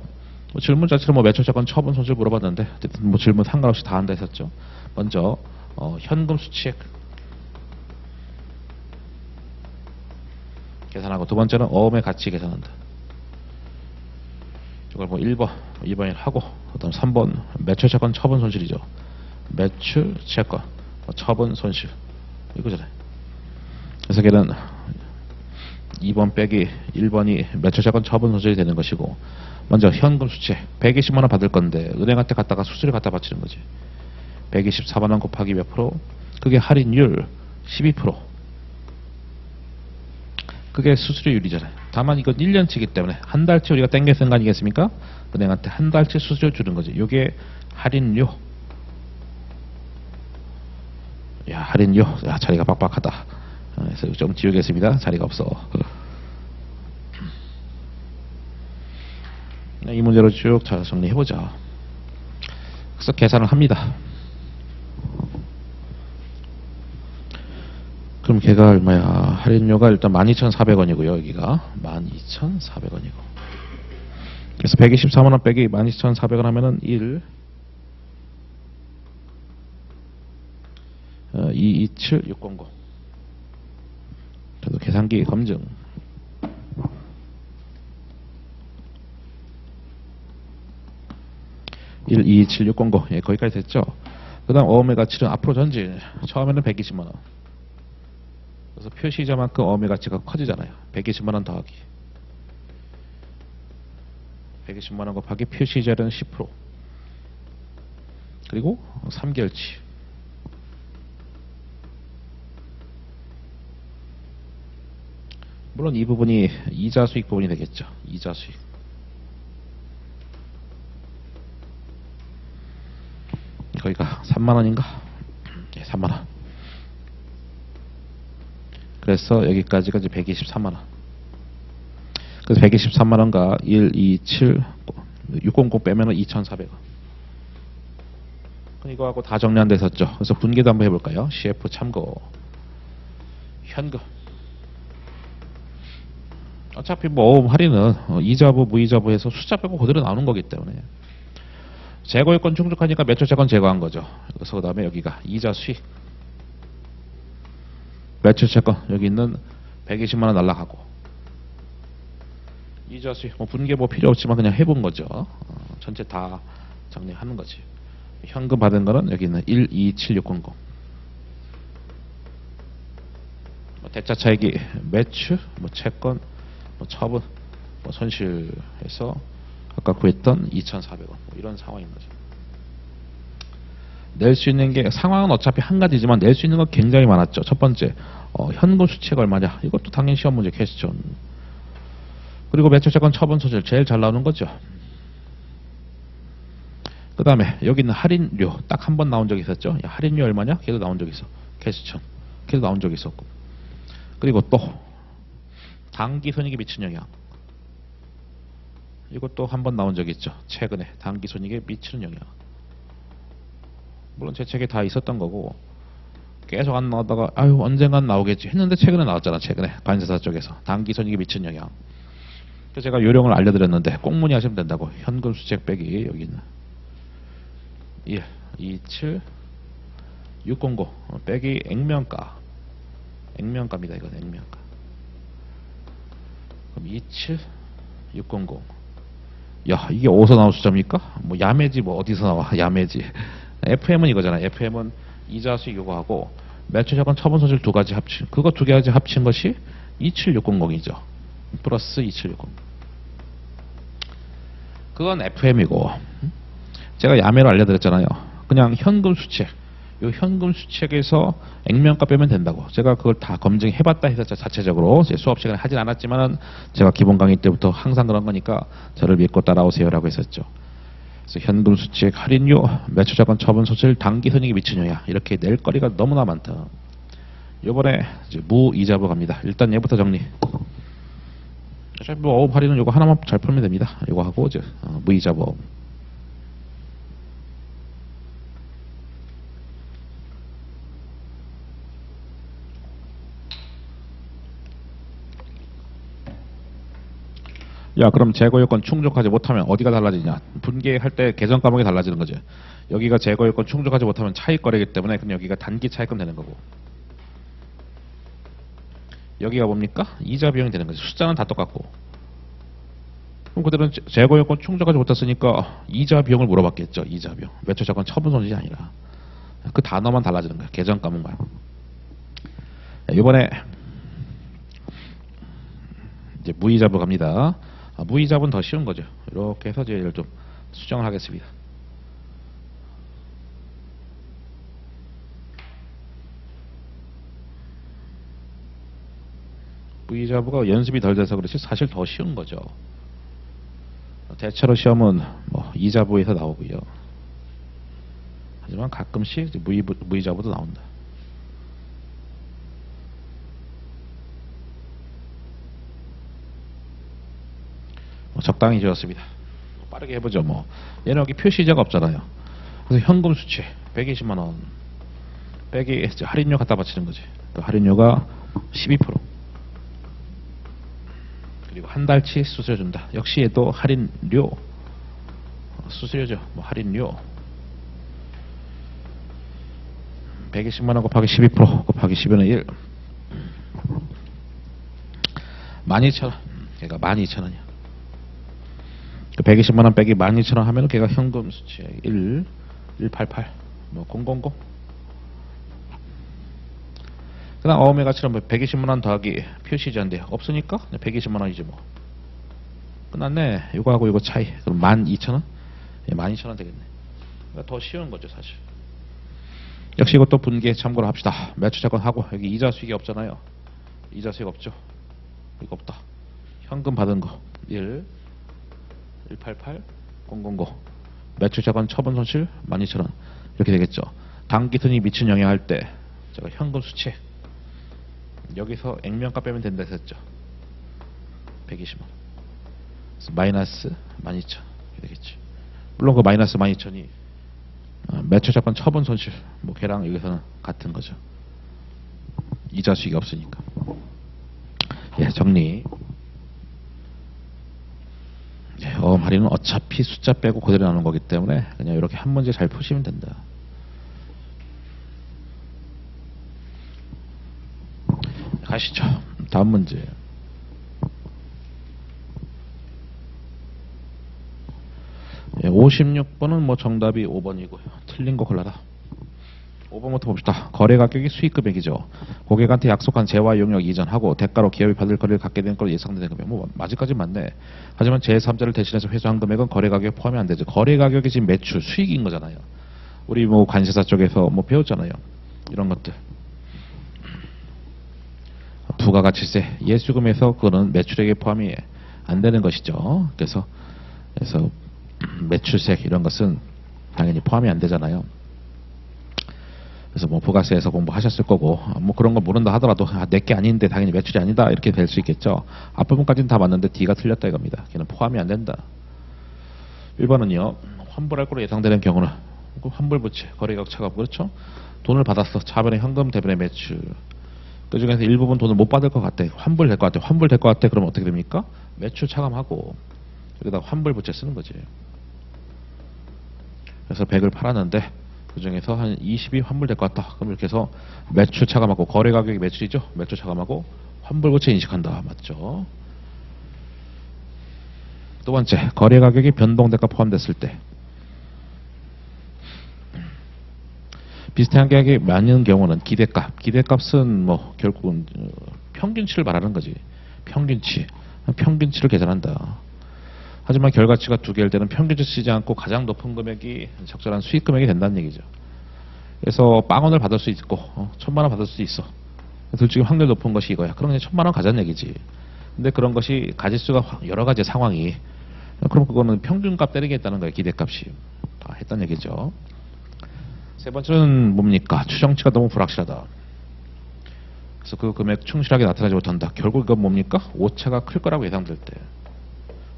뭐 질문 자체로 뭐 매출자권 처분 손실 물어봤는데 어쨌든 뭐 질문 상관없이 다 한다 했었죠. 먼저 현금 수취액 계산하고 두 번째는 어음의 가치 계산한다. 이걸 뭐 1번, 2번을 하고 그다음 3번 매출채권 처분 손실이죠. 매출채권 처분 손실 이거잖아요. 그래서 걔는 2번 빼기 1번이 매출채권 처분 손실이 되는 것이고 먼저 현금 수채 120만 원 받을 건데 은행한테 갔다가 수수료 갖다 바치는 거지. 124만 원 곱하기 몇 프로? 그게 할인율 12%. 그게 수수료율이잖아요. 다만 이건 1년치이기 때문에 한 달치 우리가 땡겨 쓴 거 아니겠습니까? 은행한테 한 달치 수수료 주는 거지. 이게 할인료. 야, 할인료. 야, 자리가 빡빡하다. 그래서 좀 지우겠습니다. 자리가 없어. 이 문제로 쭉 잘 정리해보자. 그래서 계산을 합니다. 그럼 걔가 얼마야? 할인료가 일단 12,400원이고요. 여기가 12,400원이고. 그래서 124만 원 빼기 12,400원 하면은 1 227600. 저도 계산기 검증. 127600. 예, 거기까지 됐죠. 그다음 어음의 가치는 앞으로 전진. 처음에는 120만 원. 그래서 표시이자만큼 어음의 가치가 커지잖아요. 120만 원 더하기 120만 원 곱하기 표시이자는 10%. 그리고 3개월치. 물론 이 부분이 이자 수익 부분이 되겠죠. 이자 수익. 거기가 3만 원인가? 네, 3만 원. 그래서 여기까지가 이제 123만 원. 그래서 123만 원과 1, 2, 7, 600 빼면은 2,400원. 이거하고 다 정리 안 됐었죠. 그래서 분기도 한번 해볼까요? CF 참고. 현금. 어차피 뭐 할인은 이자부, 무이자부 해서 숫자 빼고 그대로 나오는 거기 때문에 재고요건 충족하니까 매출채권 제거한 거죠. 그래서 그 다음에 여기가 이자 수익. 매출채권 여기 있는 120만 원 날라가고 이자 수익 뭐 분계 뭐 필요 없지만 그냥 해본 거죠. 전체 다 정리하는 거지. 현금 받은 거는 여기 있는 127600. 뭐 대차 차익이 매출, 뭐 채권, 뭐 처분, 뭐 손실해서 아까 구했던 2,400원 뭐 이런 상황인 거죠. 낼 수 있는 게 상황은 어차피 한 가지지만 낼 수 있는 건 굉장히 많았죠. 첫 번째 현금 수치가 얼마냐. 이것도 당연히 시험 문제 퀘스천. 그리고 매출채권 처분 손실 제일 잘 나오는 거죠. 그 다음에 여기 있는 할인료 딱 한 번 나온 적이 있었죠. 야, 할인료 얼마냐? 걔도 나온 적이 있어. 퀘스천. 걔도 나온 적이 있었고. 그리고 또 당기손익에 미치는 영향. 이것도 한 번 나온 적이 있죠. 최근에 당기손익에 미치는 영향. 물론 제 책에 다 있었던 거고 계속 안 나오다가 아유 언젠간 나오겠지 했는데 최근에 나왔잖아. 최근에 관세사 쪽에서 당기손익에 미치는 영향. 그래서 제가 요령을 알려드렸는데 꼭 문의하시면 된다고. 현금 수책 빼기 여기 있는 1, 2, 7, 600 빼기 액면가. 액면가입니다. 이건 액면가. 그럼 27, 600. 야, 이게 어디서 나온 숫자입니까? 뭐 야매지 뭐 어디서 나와? 야매지. FM은 이거잖아. FM은 이자 수익 요거하고 매출채권 처분 손실 두 가지 합친 그거 두 가지 합친 것이 27600이죠. 플러스 2760. 그건 FM이고 제가 야매로 알려드렸잖아요. 그냥 현금 수채 이 현금 수책에서 액면가 빼면 된다고. 제가 그걸 다 검증해봤다 해서 자체적으로 제 수업 시간에 하진 않았지만은 제가 기본 강의 때부터 항상 그런 거니까 저를 믿고 따라오세요라고 했었죠. 그래서 현금 수책, 할인료, 매출자금 처분 소실, 단기 손익이 미치느냐 이렇게 낼 거리가 너무나 많다. 이번에 이제 무이자부 갑니다. 일단 얘부터 정리. 어차피 뭐 어업 할인은 이거 하나만 잘 풀면 됩니다. 이거 하고 이제 무이자부. 야, 그럼 제거 요건 충족하지 못하면 어디가 달라지냐? 분개할 때 계정 과목이 달라지는 거죠. 여기가 제거 요건 충족하지 못하면 차익거래이기 때문에 그럼 여기가 단기 차익금 되는 거고. 여기가 뭡니까? 이자 비용이 되는 거죠. 숫자는 다 똑같고. 그럼 그들은 제거 요건 충족하지 못했으니까 이자 비용을 물어봤겠죠. 이자 비용. 매출 자금 처분 손실이 아니라. 그 단어만 달라지는 거예요. 계정 과목만. 이번에 이제 무이자부 갑니다. 무이자부는 더 쉬운 거죠. 이렇게 해서 이제 좀 수정을 하겠습니다. 무이자부가 연습이 덜 돼서 그렇지 사실 더 쉬운 거죠. 대체로 시험은 뭐 이자부에서 나오고요. 하지만 가끔씩 이제 무이자부도 나온다. 적당히 지었습니다. 빠르게 해보죠. 뭐 얘는 여기 표시자가 없잖아요. 그래서 현금 수치 120만 원 빼기 할인료 갖다 바치는 거지. 그 할인료가 12%. 그리고 한 달치 수수료 준다. 역시 얘도 할인료 수수료죠. 뭐 할인료 120만 원 곱하기 12% 곱하기 10분의 1 12,000원. 걔가 12,000원이야. 120만 원 빼기 12,000원 하면 걔가 현금 수치 188 뭐 000. 그다음 어음의 가치는 뭐 120만 원 더하기 표시자인데 없으니까 120만 원이지 뭐. 끝났네. 이거하고 이거 차이. 그럼 12,000원? 예, 12,000원 되겠네. 그러니까 더 쉬운 거죠 사실. 역시 이것도 분기에 참고를 합시다. 매출자금 하고 여기 이자 수익이 없잖아요. 이자 수익 없죠. 이거 없다. 현금 받은 거 188 000 매출자금 처분 손실 12,000원 이렇게 되겠죠. 단기 손익이 미친 영향할 때 제가 현금 수치 여기서 액면가 빼면 된다 했었죠. 120만 원 마이너스 12,000 이렇게 되겠지. 물론 그 마이너스 12,000이 매출자금 처분 손실 뭐 걔랑 여기서는 같은 거죠. 이자 수익이 없으니까. 예, 정리. 할인은 어차피 숫자 빼고 그대로 나오는 거기 때문에 그냥 이렇게 한 문제 잘 푸시면 된다. 가시죠. 다음 문제. 예, 56번은 뭐 정답이 5번이고요. 틀린 거 골라라. 5번부터 봅시다. 거래 가격이 수익 금액이죠. 고객한테 약속한 재화 용역 이전하고 대가로 기업이 받을 거래를 갖게 된 걸로 예상되는 금액. 뭐 아직까지 맞네. 하지만 제3자를 대신해서 회수한 금액은 거래 가격에 포함이 안 되죠. 거래 가격이 지금 매출 수익인 거잖아요. 우리 뭐 관세사 쪽에서 뭐 배웠잖아요. 이런 것들. 부가가치세, 예수금에서 그거는 매출액에 포함이 안 되는 것이죠. 그래서 매출세 이런 것은 당연히 포함이 안 되잖아요. 그래서 뭐 부가세에서 공부하셨을 거고 뭐 그런 거 모른다 하더라도 내게 아닌데 당연히 매출이 아니다 이렇게 될 수 있겠죠. 앞부분까지는 다 맞는데 D가 틀렸다 이겁니다. 걔는 포함이 안 된다. 1번은요. 환불할 거로 예상되는 경우는 환불부채, 거래가격 차감 그렇죠. 돈을 받았어. 차변의 현금 대변의 매출. 그 중에서 일부분 돈을 못 받을 것 같아. 환불될 것 같아. 환불될 것 같아. 그러면 어떻게 됩니까? 매출 차감하고 여기다 환불부채 쓰는 거지. 그래서 100을 팔았는데 그 중에서 한 20이 환불될 것 같다. 그럼 이렇게 해서 매출 차감하고 거래 가격이 매출이죠. 매출 차감하고 환불부채 인식한다. 맞죠? 두 번째, 거래 가격이 변동대가 포함됐을 때 비슷한 가격이 많은 경우는 기대값. 기대값은 뭐 결국은 평균치를 말하는 거지. 평균치를 계산한다. 하지만 결과치가 두 개일 때는 평균치 쓰지 않고 가장 높은 금액이 적절한 수익 금액이 된다는 얘기죠. 그래서 빵원을 받을 수 있고 1,000만 원 받을 수 있어. 둘 중에 확률 높은 것이 이거야. 그러면 1,000만 원 가자는 얘기지. 근데 그런 것이 가질 수가 여러 가지 상황이. 그럼 그거는 평균값 때리겠다는 거예요. 기대값이. 다 했단 얘기죠. 세 번째는 뭡니까? 추정치가 너무 불확실하다. 그래서 그 금액 충실하게 나타나지 못한다. 결국 이건 뭡니까? 오차가 클 거라고 예상될 때.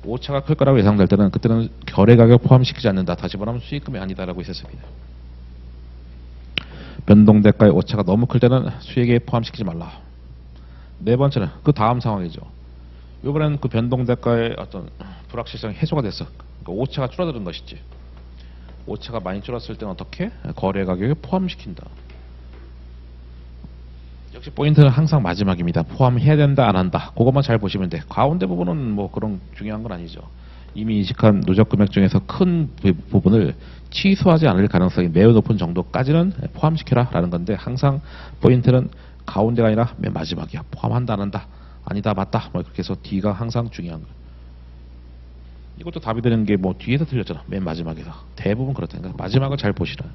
오차가 클 거라고 예상될 때는 그때는 거래 가격 포함시키지 않는다. 다시 말하면 수익금이 아니다라고 있었습니다. 변동대가의 오차가 너무 클 때는 수익에 포함시키지 말라. 네 번째는 그 다음 상황이죠. 이번엔 그 변동대가의 어떤 불확실성이 해소가 됐어. 그러니까 오차가 줄어드는 것이지. 오차가 많이 줄었을 때는 어떻게? 거래 가격에 포함시킨다. 역시 포인트는 항상 마지막입니다. 포함해야 된다 안 한다. 그것만 잘 보시면 돼. 가운데 부분은 뭐 그런 중요한 건 아니죠. 이미 인식한 누적 금액 중에서 큰 부분을 취소하지 않을 가능성이 매우 높은 정도까지는 포함시켜라 라는 건데, 항상 포인트는 가운데가 아니라 맨 마지막이야. 포함한다 안 한다. 아니다 맞다. 뭐 그렇게 해서 D가 항상 중요한 거야. 이것도 답이 되는 게 뭐 뒤에서 틀렸잖아. 맨 마지막에서. 대부분 그렇다니까. 마지막을 잘 보시라.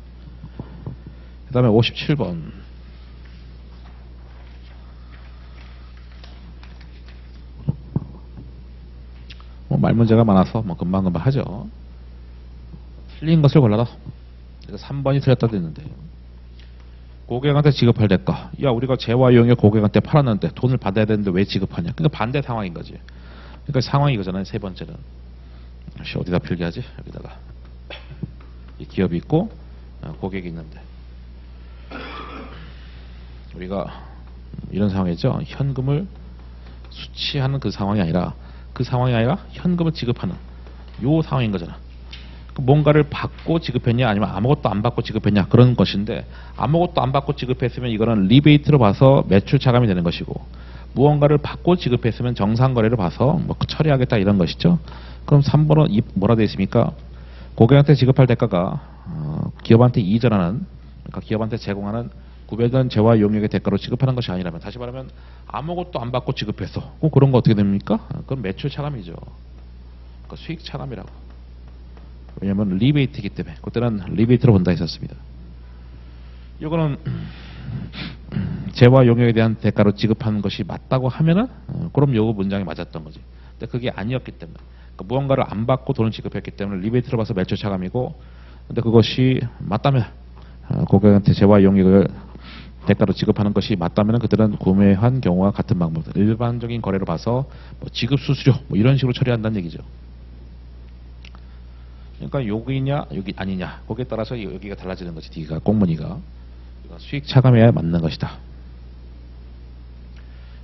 그 다음에 57번. 말 문제가 많아서 뭐 금방금방 하죠. 틀린 것을 골라라. 그래서 3번이 틀렸다 됐는데, 고객한테 지급할 대가. 야, 우리가 재화 이용해 고객한테 팔았는데 돈을 받아야 되는데 왜 지급하냐. 그러니까 반대 상황인 거지. 그러니까 상황이 이거잖아요. 세 번째는. 어디다 필기하지? 여기다가. 이 기업이 있고 고객이 있는데, 우리가 이런 상황이죠. 현금을 수취하는 그 상황이 아니라, 그 상황이 아니라 현금을 지급하는 요 상황인 거잖아. 뭔가를 받고 지급했냐 아니면 아무것도 안 받고 지급했냐 그런 것인데, 아무것도 안 받고 지급했으면 이거는 리베이트로 봐서 매출 차감이 되는 것이고, 무언가를 받고 지급했으면 정상거래로 봐서 뭐 처리하겠다 이런 것이죠. 그럼 3번은 뭐라 되어 있습니까? 고객한테 지급할 대가가 기업한테 이전하는, 그러니까 기업한테 제공하는 구별된 재화 용역의 대가로 지급하는 것이 아니라면, 다시 말하면 아무것도 안 받고 지급했어. 그런 거 어떻게 됩니까? 그건 매출 차감이죠. 그러니까 수익 차감이라고. 왜냐하면 리베이트이기 때문에. 그때는 리베이트로 본다 했었습니다. 이거는 재화 용역에 대한 대가로 지급하는 것이 맞다고 하면은 그럼 요거 문장이 맞았던 거지. 근데 그게 아니었기 때문에, 그러니까 무언가를 안 받고 돈을 지급했기 때문에 리베이트로 봐서 매출 차감이고, 근데 그것이 맞다면, 고객한테 재화 용역을 대가로 지급하는 것이 맞다면 그들은 구매한 경우와 같은 방법, 일반적인 거래로 봐서 뭐 지급 수수료 뭐 이런 식으로 처리한다는 얘기죠. 그러니까 여기냐 여기 아니냐 거기에 따라서 여기가 달라지는 것이, D가 공문이가 수익 차감해야 맞는 것이다.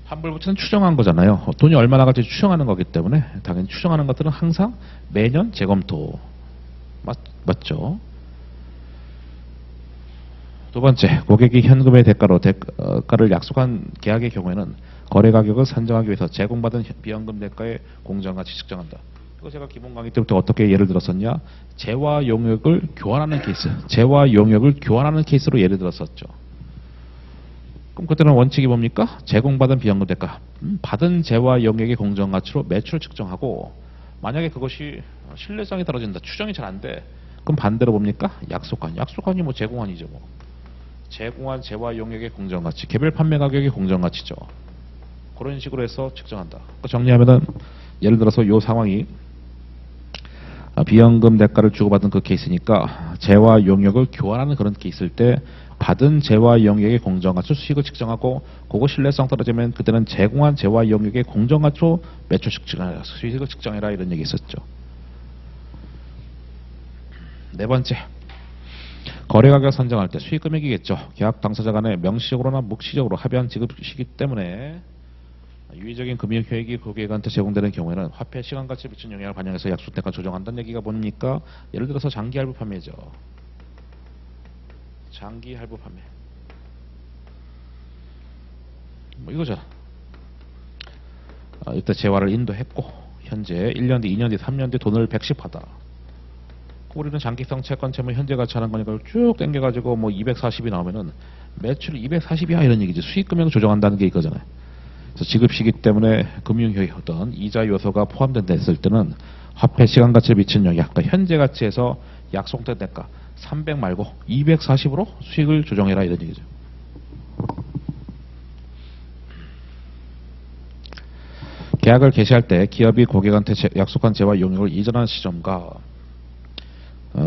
환불부채는 추정한 거잖아요. 돈이 얼마나 갈지 추정하는 거기 때문에 당연히 추정하는 것들은 항상 매년 재검토. 맞죠? 두 번째, 고객이 현금의 대가로 대가를 약속한 계약의 경우에는 거래 가격을 산정하기 위해서 제공받은 비현금 대가의 공정가치 측정한다. 이거 제가 기본 강의 때부터 어떻게 예를 들었었냐? 재화 용역을 교환하는 케이스, 재화 용역을 교환하는 케이스로 예를 들었었죠. 그럼 그때는 원칙이 뭡니까? 제공받은 비현금 대가, 받은 재화 용역의 공정가치로 매출을 측정하고, 만약에 그것이 신뢰성이 떨어진다, 추정이 잘 안 돼, 그럼 반대로 뭡니까? 약속한이 뭐 제공한이죠. 뭐 제공한 재화 용역의 공정가치, 개별 판매 가격의 공정가치죠. 그런 식으로 해서 측정한다. 정리하면은, 예를 들어서 이 상황이 비현금 대가를 주고받은 그 케이스니까 재화 용역을 교환하는 그런 케이스일 때 받은 재화 용역의 공정가치 수익을 측정하고, 그거 신뢰성 떨어지면 그때는 제공한 재화 용역의 공정가치로 매출 측정해라, 수익을 측정해라 이런 얘기 있었죠. 네 번째, 거래가격 선정할 때 수익금액이겠죠. 계약 당사자 간에 명시적으로나 묵시적으로 합의한 지급 시기 때문에 유의적인 금융효익이 고객한테 제공되는 경우에는 화폐 시간가치에 미친 영향을 반영해서 약속대가 조정한다는 얘기가 뭡니까? 예를 들어서 장기 할부 판매죠. 장기 할부 판매. 뭐 이거잖아. 이때 재화를 인도했고 현재 1년 뒤, 2년 뒤, 3년 뒤 돈을 100씩 받아. 우리는 장기성 채권 채무 현재 가치 하는 거니까 쭉 당겨가지고 뭐 240이 나오면은 매출 240이야 이런 얘기지. 수익 금액을 조정한다는 게 이거잖아요. 그래서 지급 시기 때문에 금융효익 어떤 이자 요소가 포함된다 했을 때는 화폐 시간 가치에 미친 영향, 그러니까 현재 가치에서 약속된 대가, 300 말고 240으로 수익을 조정해라 이런 얘기죠. 계약을 개시할 때 기업이 고객한테 약속한 재와 용역을 이전하는 시점과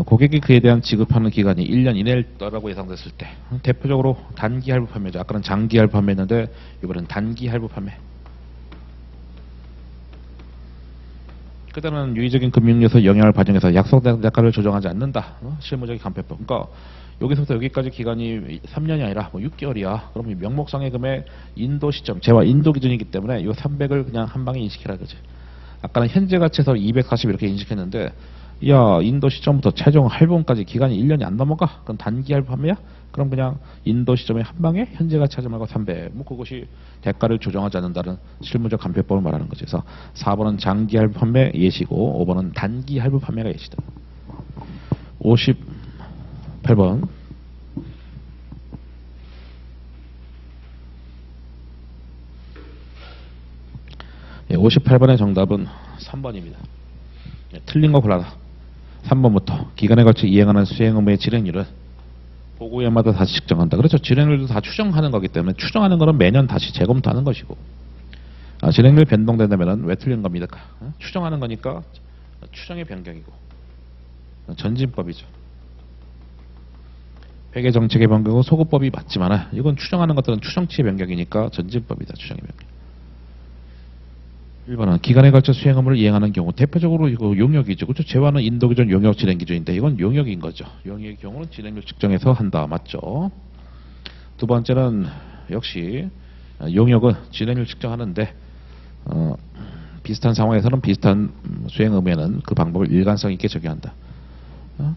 고객이 그에 대한 지급하는 기간이 1년 이내일 거라고 예상됐을 때 대표적으로 단기 할부 판매죠. 아까는 장기 할부 판매였는데 이번엔 단기 할부 판매. 그때는 유의적인 금융요소 영향을 반영해서 약속된 대가를 조정하지 않는다. 실무적인 간편법. 그러니까 여기서부터 여기까지 기간이 3년이 아니라 뭐 6개월이야. 그러면 명목상의 금액 인도 시점, 재와 인도 기준이기 때문에 이 300을 그냥 한 방에 인식해라 그지. 아까는 현재 가치에서 240 이렇게 인식했는데 야 인도 시점부터 최종 할부까지 기간이 1년이 안 넘어가. 그럼 단기 할부 판매야? 그럼 그냥 인도 시점에 한 방에 현재 가치 하지 말고 300. 뭐 그것이 대가를 조정하지 않는다는 실무적 간편법을 말하는 거죠. 그래서 4번은 장기 할부 판매 예시고 5번은 단기 할부 판매가 예시다. 58번. 예, 58번의 정답은 3번입니다. 예, 틀린 거 골라라. 3번부터 기간에 걸쳐 이행하는 수행 의무의 진행률은 보고회마다 다시 측정한다. 그렇죠. 진행률도 다 추정하는 거기 때문에 추정하는 거는 매년 다시 재검토하는 것이고 진행률 변동된다면 왜 틀린 겁니까? 추정하는 거니까 추정의 변경이고 전진법이죠. 회계 정책의 변경은 소급법이 맞지만 이건 추정하는 것들은 추정치의 변경이니까 전진법이다. 추정의 변경. 1번은 기간에 걸쳐 수행 의무를 이행하는 경우 대표적으로 이거 용역이죠. 그렇죠. 재화는 인도 기준 용역 진행 기준인데 이건 용역인 거죠. 용역의 경우는 진행률 측정해서 한다. 맞죠? 두 번째는 역시 용역은 진행률 측정하는데 비슷한 상황에서는 비슷한 수행 의무에는 그 방법을 일관성 있게 적용한다.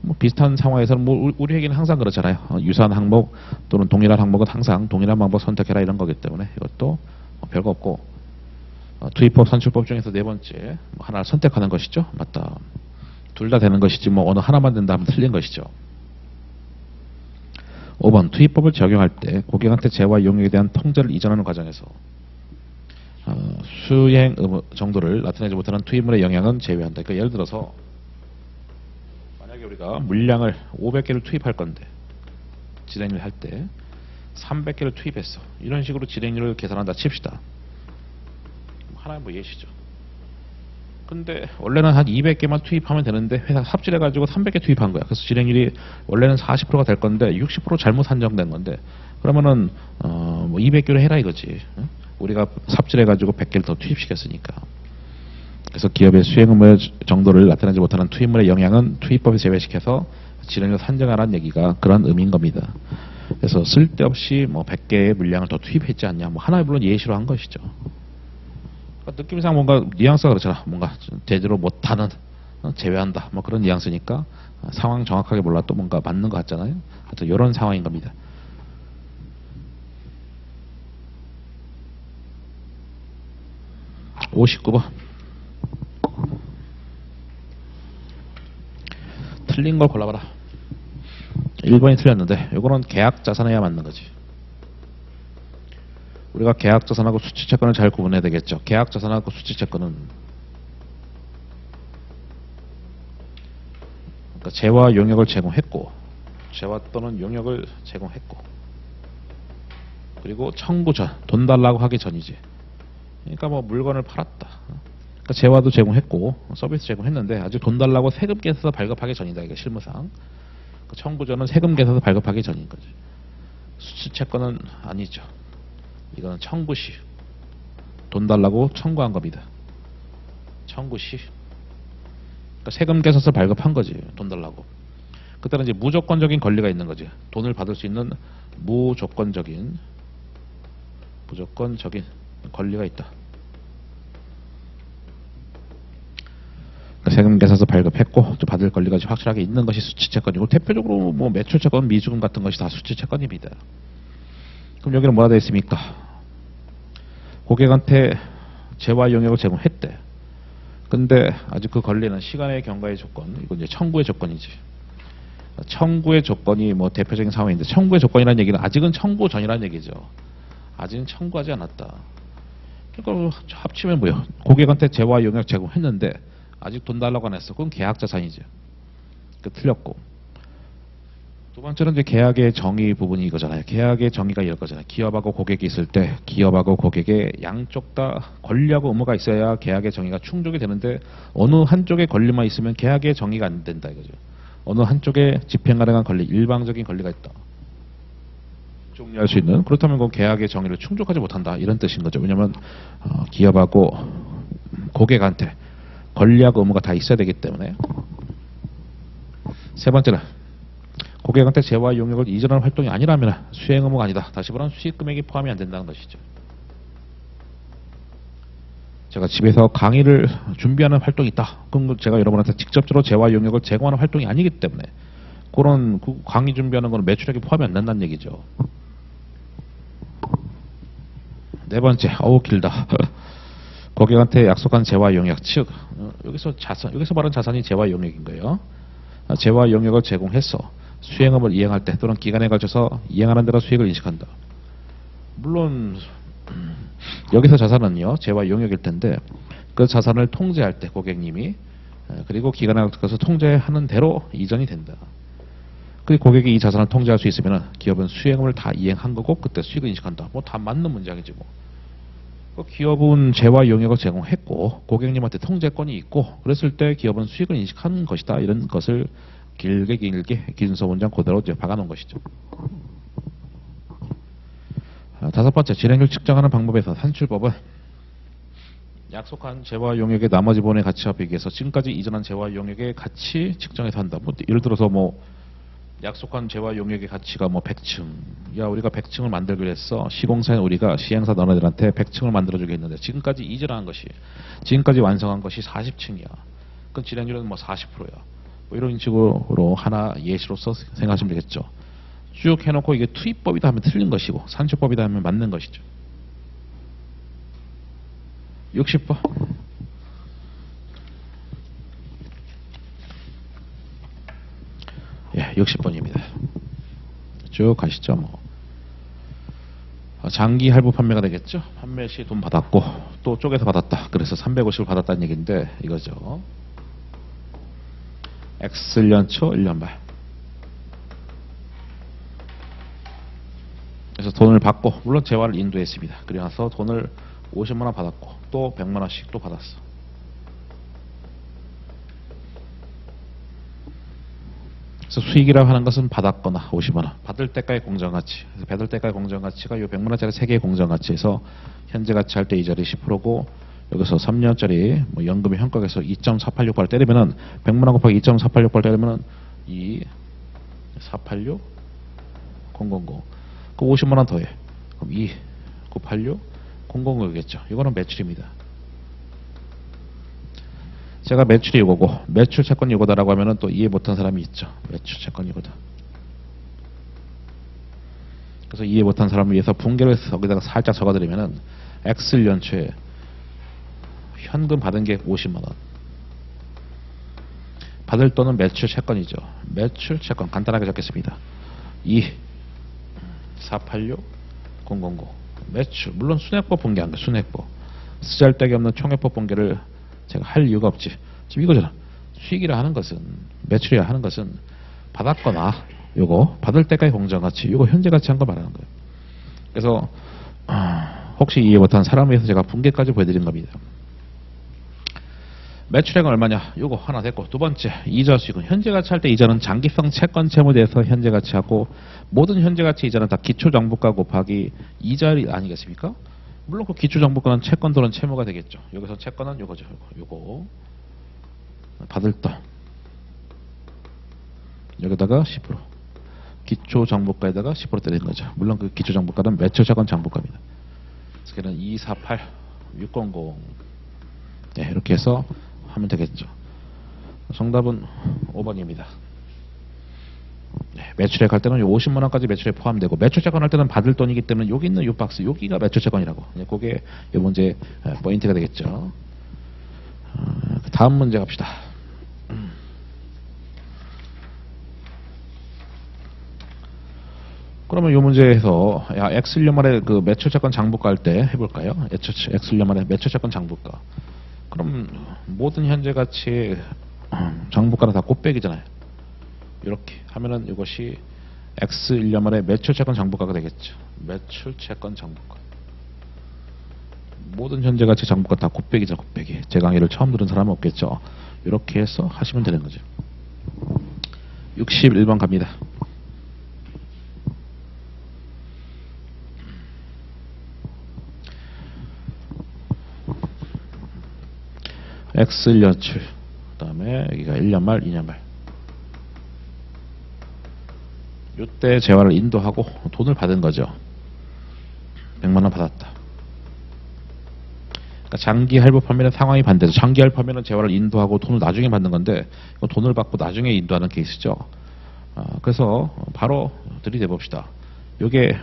뭐 비슷한 상황에서는 뭐 우리 회계는 항상 그렇잖아요. 유사한 항목 또는 동일한 항목은 항상 동일한 방법 선택해라 이런 거기 때문에 이것도 별거 없고 투입법, 선출법 중에서 네 번째 하나를 선택하는 것이죠. 맞다. 둘 다 되는 것이지 뭐 어느 하나만 된다 하면 틀린 것이죠. 5번 투입법을 적용할 때 고객한테 재와 용역에 대한 통제를 이전하는 과정에서 수행 의무 정도를 나타내지 못하는 투입물의 영향은 제외한다. 그러니까 예를 들어서 만약에 우리가 물량을 500개를 투입할 건데 진행을 할 때 300개를 투입했어. 이런 식으로 진행률을 계산한다 칩시다. 하나의 뭐 예시죠. 근데 원래는 한 200개만 투입하면 되는데 회사 삽질해가지고 300개 투입한 거야. 그래서 진행률이 원래는 40%가 될 건데 60% 잘못 산정된 건데 그러면은 뭐 200개로 해라 이거지. 응? 우리가 삽질해가지고 100개를 더 투입시켰으니까. 그래서 기업의 수행 의무 정도를 나타내지 못하는 투입물의 영향은 투입법에 제외시켜서 진행률 산정하라는 얘기가 그런 의미인 겁니다. 그래서 쓸데없이 뭐 100개의 물량을 더 투입했지 않냐. 뭐 하나의 물론 예시로 한 것이죠. 느낌상 뭔가 뉘앙스가 그렇잖아. 뭔가 제대로 못하는 제외한다. 뭐 그런 뉘앙스니까 상황 정확하게 몰라도 뭔가 맞는 것 같잖아요. 하여튼 이런 상황인 겁니다. (59번) 틀린 걸 골라봐라. 1번이 틀렸는데 이거는 계약자산해야 맞는 거지. 우리가 계약자산하고 수취채권을 잘 구분해야 되겠죠. 계약자산하고 수취채권은 그러니까 재와 용역을 제공했고 재와 또는 용역을 제공했고 그리고 청구 전, 돈 달라고 하기 전이지. 그러니까 뭐 물건을 팔았다. 그러니까 재화도 제공했고 서비스 제공했는데 아직 돈 달라고 세금 깨서 발급하기 전이다. 이게 실무상. 청구 전은 세금 깨서 발급하기 전인 거지. 수취채권은 아니죠. 이거는 청구 시 돈 달라고 청구한 겁니다. 청구 시 그러니까 세금 깨서서 발급한 거지. 돈 달라고. 그때는 이제 무조건적인 권리가 있는 거지. 돈을 받을 수 있는 무조건적인 권리가 있다. 그러니까 세금 깨서서 발급했고 받을 권리가 확실하게 있는 것이 수취채권이고 대표적으로 뭐 매출채권, 미주금 같은 것이 다 수취채권입니다. 그럼 여기는 뭐라 되어 있습니까? 고객한테 재와 용역을 제공했대. 근데 아직 그 권리는 시간의 경과의 조건, 이건 이제 청구의 조건이지. 청구의 조건이 뭐 대표적인 상황인데 청구의 조건이라는 얘기는 아직은 청구 전이라는 얘기죠. 아직은 청구하지 않았다. 그러니까 합치면 뭐요? 고객한테 재와 용역 제공했는데 아직 돈 달라고 안 했어. 그건 계약자산이죠. 그 틀렸고 두 번째는 이제 계약의 정의 부분이 이거잖아요. 계약의 정의가 이럴 거잖아요. 기업하고 고객이 있을 때 기업하고 고객의 양쪽 다 권리하고 의무가 있어야 계약의 정의가 충족이 되는데 어느 한쪽의 권리만 있으면 계약의 정의가 안 된다 이거죠. 어느 한쪽에 집행 가능한 권리, 일방적인 권리가 있다. 종료할 수 있는 그렇다면 그 계약의 정의를 충족하지 못한다 이런 뜻인 거죠. 왜냐하면 기업하고 고객한테 권리하고 의무가 다 있어야 되기 때문에. 세 번째는 고객한테 재화 용역을 이전하는 활동이 아니라면 수행 의무가 아니다. 다시 말하면 수익 금액이 포함이 안 된다는 것이죠. 제가 집에서 강의를 준비하는 활동이 있다. 그럼 제가 여러분한테 직접적으로 재화 용역을 제공하는 활동이 아니기 때문에 그런 강의 준비하는 건 매출액이 포함이 안 된다는 얘기죠. 네 번째, 길다. 고객한테 약속한 재화 용역, 즉 여기서 말하는 자산이 재화 용역인 거예요. 재화 용역을 제공해서 수행업을 이행할 때 또는 기간에 걸쳐서 이행하는 대로 수익을 인식한다. 물론 여기서 자산은요 재화 용역일 텐데 그 자산을 통제할 때 고객님이 그리고 기간에 걸쳐서 통제하는 대로 이전이 된다. 그리고 고객이 이 자산을 통제할 수 있으면 기업은 수행업을 다 이행한 거고 그때 수익을 인식한다. 뭐 다 맞는 문장이지 뭐. 기업은 재화 용역을 제공했고 고객님한테 통제권이 있고 그랬을 때 기업은 수익을 인식하는 것이다. 이런 것을 길게 기준서 문장 그대로 이제 박아놓은 것이죠. 다섯 번째, 진행률 측정하는 방법에서 산출법은 약속한 재화 용역의 나머지 부분의 가치와 비교해서 지금까지 이전한 재화 용역의 가치 측정해서 한다. 뭐 예를 들어서 뭐 약속한 재화 용역의 가치가 뭐 100층. 야 우리가 100층을 만들기로 했어. 시공사인 우리가 시행사 너네들한테 100층을 만들어주게 했는데 지금까지 이전한 것이 지금까지 완성한 것이 40층이야. 그럼 진행률은 뭐 40%야. 뭐 이런 식으로 하나 예시로서 생각하시면 되겠죠. 쭉 해놓고 이게 투입법이다 하면 틀린 것이고 산출법이다 하면 맞는 것이죠. 60번. 예, 60번입니다. 쭉 가시죠. 뭐. 장기 할부 판매가 되겠죠. 판매 시 돈 받았고 또 쪼개서 받았다. 그래서 350을 받았다는 얘기인데 이거죠. X1년 초 1년 말. 그래서 돈을 받고 물론 재화를 인도했습니다. 그래서 돈을 50만 원 받았고 또 100만 원씩 또 받았어. 그래서 수익이라고 하는 것은 받았거나 50만 원 받을 때까지 공정가치. 그래서 받을 때까지 공정가치가 이 100만 원짜리 3개의 공정가치에서 현재 가치 할 때 이자리 10%고 여기서 3년짜리 뭐 연금의 현가에서 2.486발 때리면은 100만 원 곱하기 2.486발 때리면은 486 000 그 50만 원 더해. 그럼 986 000이겠죠. 이거는 매출입니다. 제가 매출이 이거고 매출 채권이 이거다라고 하면은 또 이해 못한 사람이 있죠. 매출 채권이 이거다. 그래서 이해 못한 사람을 위해서 분개를 해서 여기다가 살짝 적어드리면은 X년 초에 현금 받은 게 50만 원. 받을 돈은 매출 채권이죠. 매출 채권 간단하게 적겠습니다. 486 000 매출. 물론 순회법 분개한 거예요. 순회법. 쓰잘데기 없는 총회법 분개를 제가 할 이유가 없지. 지금 이거잖아. 수익이라 하는 것은 매출이라 하는 것은 받았거나 요거 받을 때까지 공정가치 요거 현재가치 한 거 말하는 거예요. 그래서 혹시 이해 못한 사람을 위해서 제가 분개까지 보여드린 겁니다. 매출액은 얼마냐? 요거 하나 됐고 두 번째 이자 수익은 현재가치 할 때 이자는 장기성 채권 채무에 대해서 현재가치하고 모든 현재가치 이자는 다 기초정부가 곱하기 이자율 아니겠습니까? 물론 그 기초정부가는 채권 또는 채무가 되겠죠. 여기서 채권은 요거죠. 요거 받을 돈 여기다가 10% 기초정부가에다가 10% 때리는 거죠. 물론 그 기초정부가는 매출채권 장부가입니다. 그래서 걔는 248 600 네, 이렇게 해서 하면 되겠죠. 정답은 5번입니다. 네, 매출액 할 때는 50만 원까지 매출액 포함되고 매출채권 할 때는 받을 돈이기 때문에 여기 있는 이 박스 여기가 매출채권이라고. 그게 이 문제 포인트가 되겠죠. 다음 문제 갑시다. 그러면 이 문제에서 X1년 말에 그 매출채권 장부가 할 때 해볼까요? X1년 말에 매출채권 장부가. 그럼 모든 현재 가치의 장부가는 다 곱빼기잖아요. 이렇게 하면은 이것이 X 1년 만에 매출 채권 장부가가 되겠죠. 매출 채권 장부가. 모든 현재가치 장부가 다 곱빼기죠. 곱빼기. 제 강의를 처음 들은 사람은 없겠죠. 이렇게 해서 하시면 되는 거죠. 61번 갑니다. X 1년출, 그 다음에 여기가 1년 말, 2년 말. 이때 재화를 인도하고 돈을 받은 거죠. 100만 원 받았다. 그러니까 장기 할부 판매는 상황이 반대죠. 장기 할부 판매는 재화를 인도하고 돈을 나중에 받는 건데 이건 돈을 받고 나중에 인도하는 케이스죠. 그래서 바로 들이대 봅시다. 요게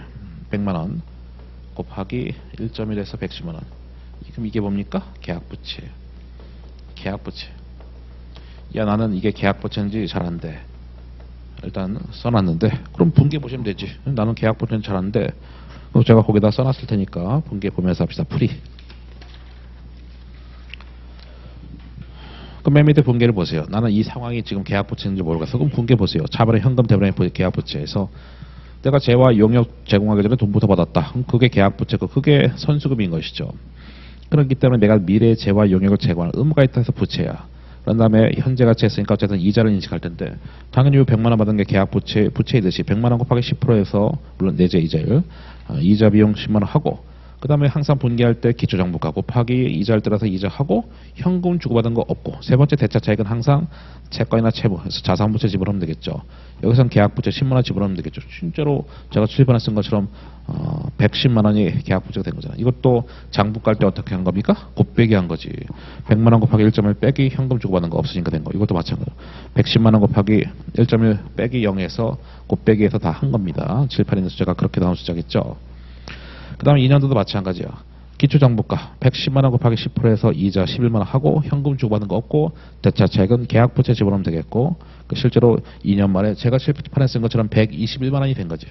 100만 원 곱하기 1.1에서 110만 원. 그럼 이게 뭡니까? 계약부채. 계약부채. 야, 나는 이게 계약부채인지 잘 안 돼. 일단 써놨는데 그럼 분계 보시면 되지. 나는 계약부채는 잘 안 돼. 그럼 제가 거기다 써놨을 테니까 분계 보면서 합시다. 풀이. 그럼 맨 밑에 분계를 보세요. 나는 이 상황이 지금 계약부채인지 모르겠어. 그럼 분계 보세요. 차번에 현금 대번에 계약부채에서 내가 재화 용역 제공하기 전에 돈부터 받았다. 그럼 그게 계약부채고 그게 선수금인 것이죠. 그렇기 때문에 내가 미래의 재화 용역을 제공할 의무가 있다 해서 부채야. 그런 다음에 현재 가치 했으니까 어쨌든 이자를 인식할 텐데 당연히 100만 원 받은 게 계약 부채이듯이 100만 원 곱하기 10%에서 물론 내재 이자율 이자 비용 10만 원 하고 그 다음에 항상 분기할 때 기초장부가 곱하기 이자를 따라서 이자하고 현금 주고받은 거 없고 세 번째 대차 차익은 항상 채권이나 채무 그래서 자산부채 지불하면 되겠죠. 여기서는 계약부채 10만 원 지불하면 되겠죠. 실제로 제가 7번에 쓴 것처럼 110만 원이 계약부채가 된 거잖아요. 이것도 장부 깔 때 어떻게 한 겁니까? 곱빼기 한 거지. 100만 원 곱하기 1.1 빼기 현금 주고받은 거 없으니까 된 거. 이것도 마찬가지로 110만 원 곱하기 1.1 빼기 0에서 곱빼기에서 다 한 겁니다. 7, 8 있는 숫자가 그렇게 나온 숫자겠죠. 그 다음에 2년도도 마찬가지야. 기초장부가 110만 원 곱하기 10%에서 이자 11만 원 하고 현금 주고받은 거 없고 대차 차익은 계약부채 지불하면 되겠고 실제로 2년 만에 제가 7판에 쓴 것처럼 121만 원이 된 거지.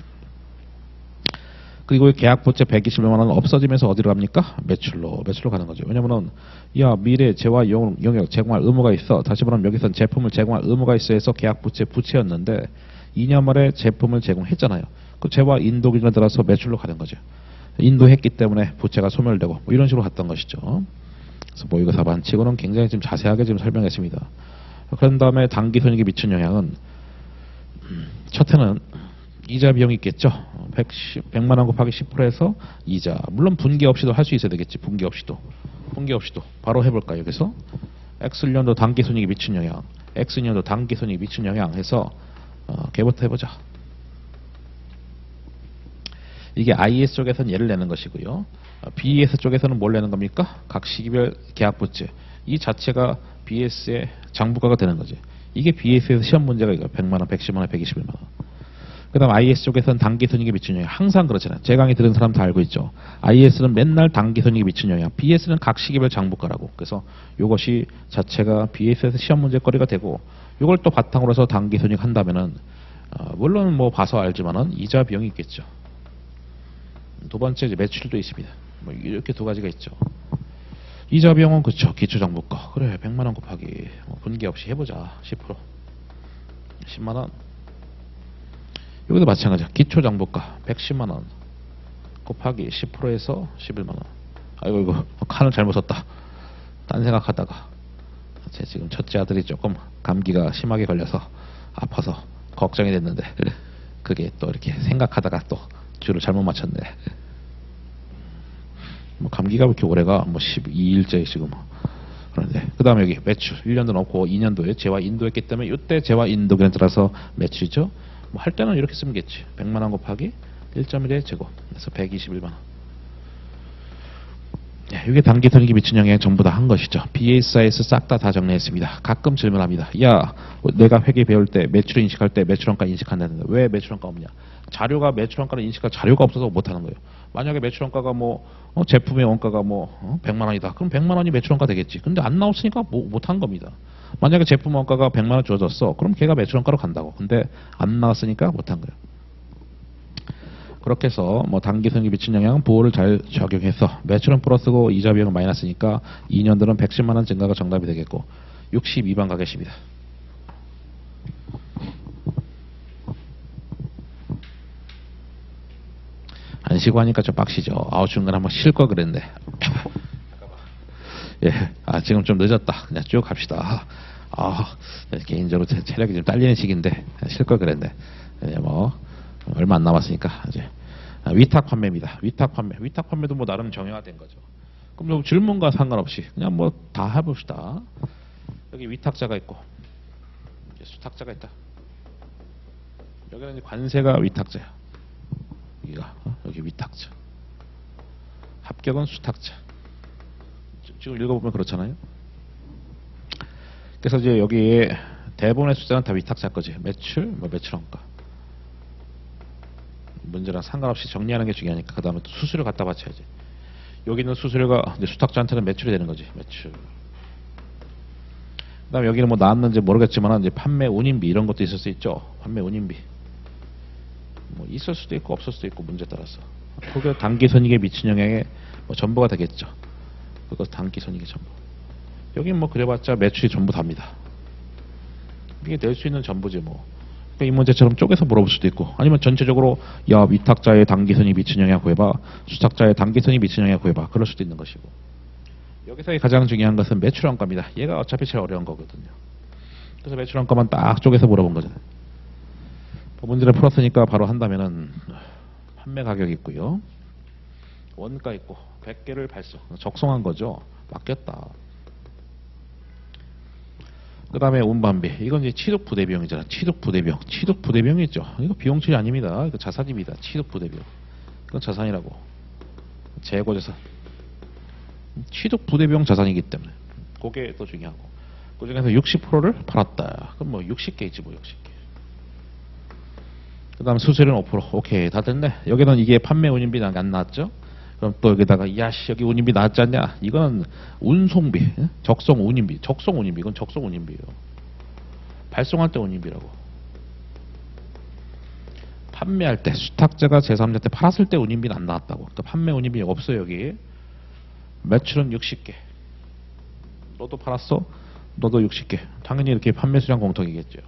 그리고 계약부채 121만 원은 없어지면서 어디로 갑니까? 매출로 가는 거죠. 왜냐면은 야 미래 재화 용역 제공할 의무가 있어. 다시 말하면 여기선 제품을 제공할 의무가 있어 해서 계약부채 부채였는데 2년 만에 제품을 제공했잖아요. 그 재화 인도 기준에 따라서 매출로 가는 거죠. 인도했기 때문에 부채가 소멸되고 뭐 이런 식으로 갔던 것이죠. 그래서 모의고사 반칙으로는 굉장히 좀 자세하게 지금 설명했습니다. 그런 다음에 당기손익에 미친 영향은 첫 해는 이자 비용이 있겠죠. 100만 원 곱하기 10%에서 이자. 물론 분기 없이도 할 수 있어야 되겠지. 분기 없이도 바로 해볼까요? 그래서 X년도 당기손익에 미친 영향, X년도 당기손익에 미친 영향 해서 걔부터 해보자. 이게 IS 쪽에서는 예를 내는 것이고요. BS 쪽에서는 뭘 내는 겁니까? 각 시기별 계약부채. 이 자체가 BS의 장부가가 되는 거지. 이게 BS에서 시험 문제가 이거 100만 원, 110만 원, 121만 원. 그 다음 IS 쪽에서는 당기손익에 미친 영향. 항상 그렇잖아요. 제 강의 들은 사람 다 알고 있죠. IS는 맨날 당기손익에 미친 영향. BS는 각 시기별 장부가라고. 그래서 이것이 자체가 BS에서 시험 문제거리가 되고 이걸 또 바탕으로 해서 당기손익 한다면은 물론 뭐 봐서 알지만은 이자 비용이 있겠죠. 두 번째 이제 매출도 있습니다. 뭐 이렇게 두 가지가 있죠. 이자 비용은 그쵸. 기초장부가. 그래 100만 원 곱하기 분기 없이 해보자. 10%. 10만 원. 여기도 마찬가지야. 기초장부가 110만 원 곱하기 10%에서 11만 원. 아이고 이거 칸을 잘못 썼다. 딴 생각하다가 제 지금 첫째 아들이 조금 감기가 심하게 걸려서 아파서 걱정이 됐는데 그게 또 이렇게 생각하다가 또 줄을 잘못 맞췄네. 뭐 감기가 왜 이렇게 오래가 뭐 12일째 지금. 그런데 그 다음에 여기 매출 1년도 넣고 2년도에 재화 인도했기 때문에 이때 재화 인도 기준에 따라서 매출이죠. 뭐 할 때는 이렇게 쓰면겠지. 100만 원 곱하기 1.1의 제곱 그래서 121만 원. 이게 당기손익에 미친 영향 전부 다 한 것이죠. BSI에서 싹 다 정리했습니다. 가끔 질문합니다. 야, 내가 회계 배울 때 매출 인식할 때 매출원가 인식한다는데 왜 매출원가 없냐? 자료가 매출원가를 인식할 자료가 없어서 못하는 거예요. 만약에 매출원가가 뭐 제품의 원가가 뭐 100만 원이다. 그럼 100만 원이 매출원가 되겠지. 근데 안 나왔으니까 못한 겁니다. 만약에 제품 원가가 100만 원 주어졌어. 그럼 걔가 매출원가로 간다고. 근데 안 나왔으니까 못한 거예요. 그렇게 해서 뭐 당기손익에 미친 영향은 보호를 잘 적용해서 매출은 플러스고 이자 비용은 마이너스니까 2년도는 110만 원 증가가 정답이 되겠고 62번 가겠습니다. 쉬고 하니까 좀 빡시죠. 중간에 한번 쉴 걸 그랬네. 예, 지금 좀 늦었다. 그냥 쭉 갑시다. 개인적으로 체력이 좀 딸리는 시기인데 쉴 걸 그랬네. 예, 뭐 얼마 안 남았으니까 이제 위탁 판매입니다. 위탁 판매도 뭐 나름 정형화된 거죠. 그럼 뭐 질문과 상관없이 그냥 뭐 다 해봅시다. 여기 위탁자가 있고 수탁자가 있다. 여기는 이제 관세가 위탁자야. 여기 위탁자. 합격은 수탁자. 지금 읽어보면 그렇잖아요. 그래서 이제 여기에 대부분의 숫자는 다 위탁자 거지. 매출, 매출원가. 문제랑 상관없이 정리하는 게 중요하니까 그 다음에 또 수수료 갖다 바쳐야지. 여기 있는 수수료가 이제 수탁자한테는 매출이 되는 거지. 매출. 그 다음에 여기는 뭐 나왔는지 모르겠지만 이제 판매 운임비 이런 것도 있을 수 있죠. 판매 운임비. 뭐 있을 수도 있고 없을 수도 있고 문제에 따라서. 그게 단기손익에 미친 영향의 뭐 전부가 되겠죠. 그거 단기손익의 전부. 여기 뭐 그래봤자 매출이 전부 답니다. 이게 낼 수 있는 전부지 뭐. 그러니까 이 문제처럼 쪼개서 물어볼 수도 있고, 아니면 전체적으로 야 위탁자의 단기손익 미친 영향 구해봐, 수탁자의 단기손익 미친 영향 구해봐, 그럴 수도 있는 것이고. 여기서의 가장 중요한 것은 매출원가입니다. 얘가 어차피 제일 어려운 거거든요. 그래서 매출원가만 딱 쪼개서 물어본 거잖아요. 문제를 풀었으니까 바로 한다면은 판매 가격이 있고요, 원가 있고 100개를 발송, 적송한 거죠. 맡겼다. 그 다음에 운반비. 이건 이제 취득 부대비용이잖아. 취득 부대비용. 취득 부대비용이 있죠. 이거 비용처리 아닙니다. 이거 자산입니다. 취득 부대비용. 이건 자산이라고. 재고자산. 취득 부대비용 자산이기 때문에. 그게 또 중요하고. 그 중에서 60%를 팔았다. 그럼 뭐 60개 있지 뭐 60개. 그 다음 수수료는 5%. 오케이. 다 됐네. 여기는 이게 판매 운임비 안 나왔죠? 그럼 또 여기다가 야씨 여기 운임비 나왔지 않냐? 이건 운송비, 적송 운임비, 적송 운임비. 이건 적송 운임비예요. 발송할 때 운임비라고. 판매할 때 수탁자가 제3자한테 팔았을 때 운임비는 안 나왔다고. 그러니까 판매 운임비 없어요 여기. 매출은 60개. 너도 팔았어? 너도 60개. 당연히 이렇게 판매 수량 공통이겠죠.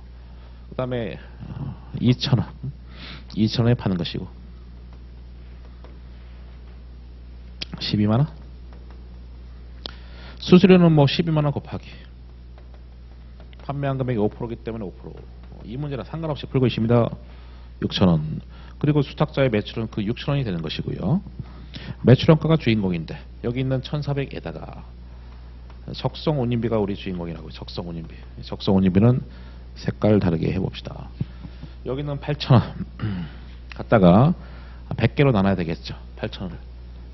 그 다음에 2,000원. 2,000원에 파는 것이고. 12만원? 수수료는 뭐 12만원 곱하기 판매한 금액이 5%이기 때문에 5%. 이 문제랑 상관없이 풀고 있습니다. 6,000원. 그리고 수탁자의 매출은 그 6,000원이 되는 것이고요. 매출원가가 주인공인데 여기 있는 1,400에다가 적성 운임비가 우리 주인공이라고. 적성 운임비. 적성 운임비는 색깔 다르게 해봅시다. 여기는 8,000원 갖다가 100개로 나눠야 되겠죠. 8,000원을.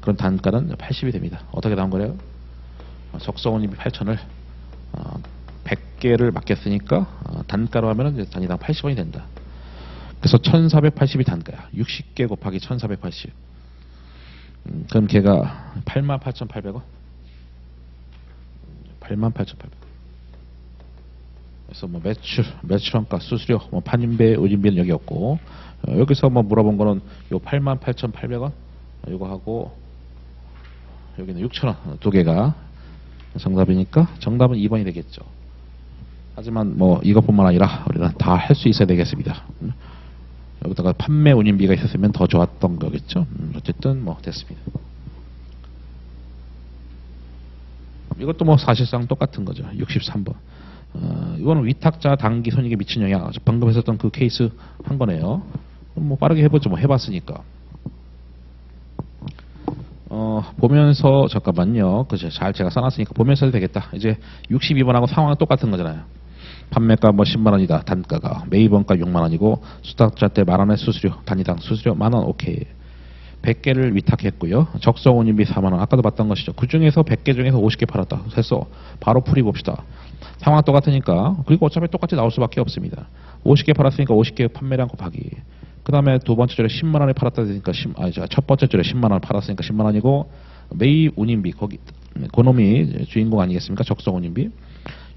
그럼 단가는 80이 됩니다. 어떻게 나온 거래요? 적성 운임비 8,000을 100개를 맡겼으니까 단가로 하면 단위당 80원이 된다. 그래서 1,480이 단가야. 60개 곱하기 1,480. 그럼 걔가 88,800원? 88,800원. 그래서 뭐 매출원가, 수수료, 뭐 판임배, 운임비는 여기 없고, 여기서 뭐 물어본 거는 요 88,800원 이거 하고 여기는 6,000원 두 개가 정답이니까 정답은 2번이 되겠죠. 하지만 뭐 이것뿐만 아니라 우리는 다 할 수 있어야 되겠습니다. 여기다가 판매 운임비가 있었으면 더 좋았던 거겠죠. 어쨌든 뭐 됐습니다. 이것도 뭐 사실상 똑같은 거죠. 63번. 이거는 위탁자 단기 손익에 미친 영향. 방금 했었던 그 케이스 한 거네요. 뭐 빠르게 해보죠. 뭐 해봤으니까. 보면서 잠깐만요. 그죠? 잘 제가 써놨으니까 보면서 해도 되겠다. 이제 62번하고 상황은 똑같은 거잖아요. 판매가 뭐 10만 원이다. 단가가 매입원가 6만 원이고 수탁자 때 만원의 수수료, 단위당 수수료 만원. 오케이. 100개를 위탁했고요. 적성 운임비 4만 원. 아까도 봤던 것이죠. 그 중에서 100개 중에서 50개 팔았다. 됐어. 바로 풀이 봅시다. 상황 똑같으니까. 그리고 어차피 똑같이 나올 수밖에 없습니다. 50개 팔았으니까 50개 판매량 곱하기. 그 다음에 두 번째 줄에 10만 원에 팔았다 되니까 첫 번째 줄에 10만 원 팔았으니까 10만 원이고 매입 운임비 거기 그놈이 주인공 아니겠습니까? 적성 운임비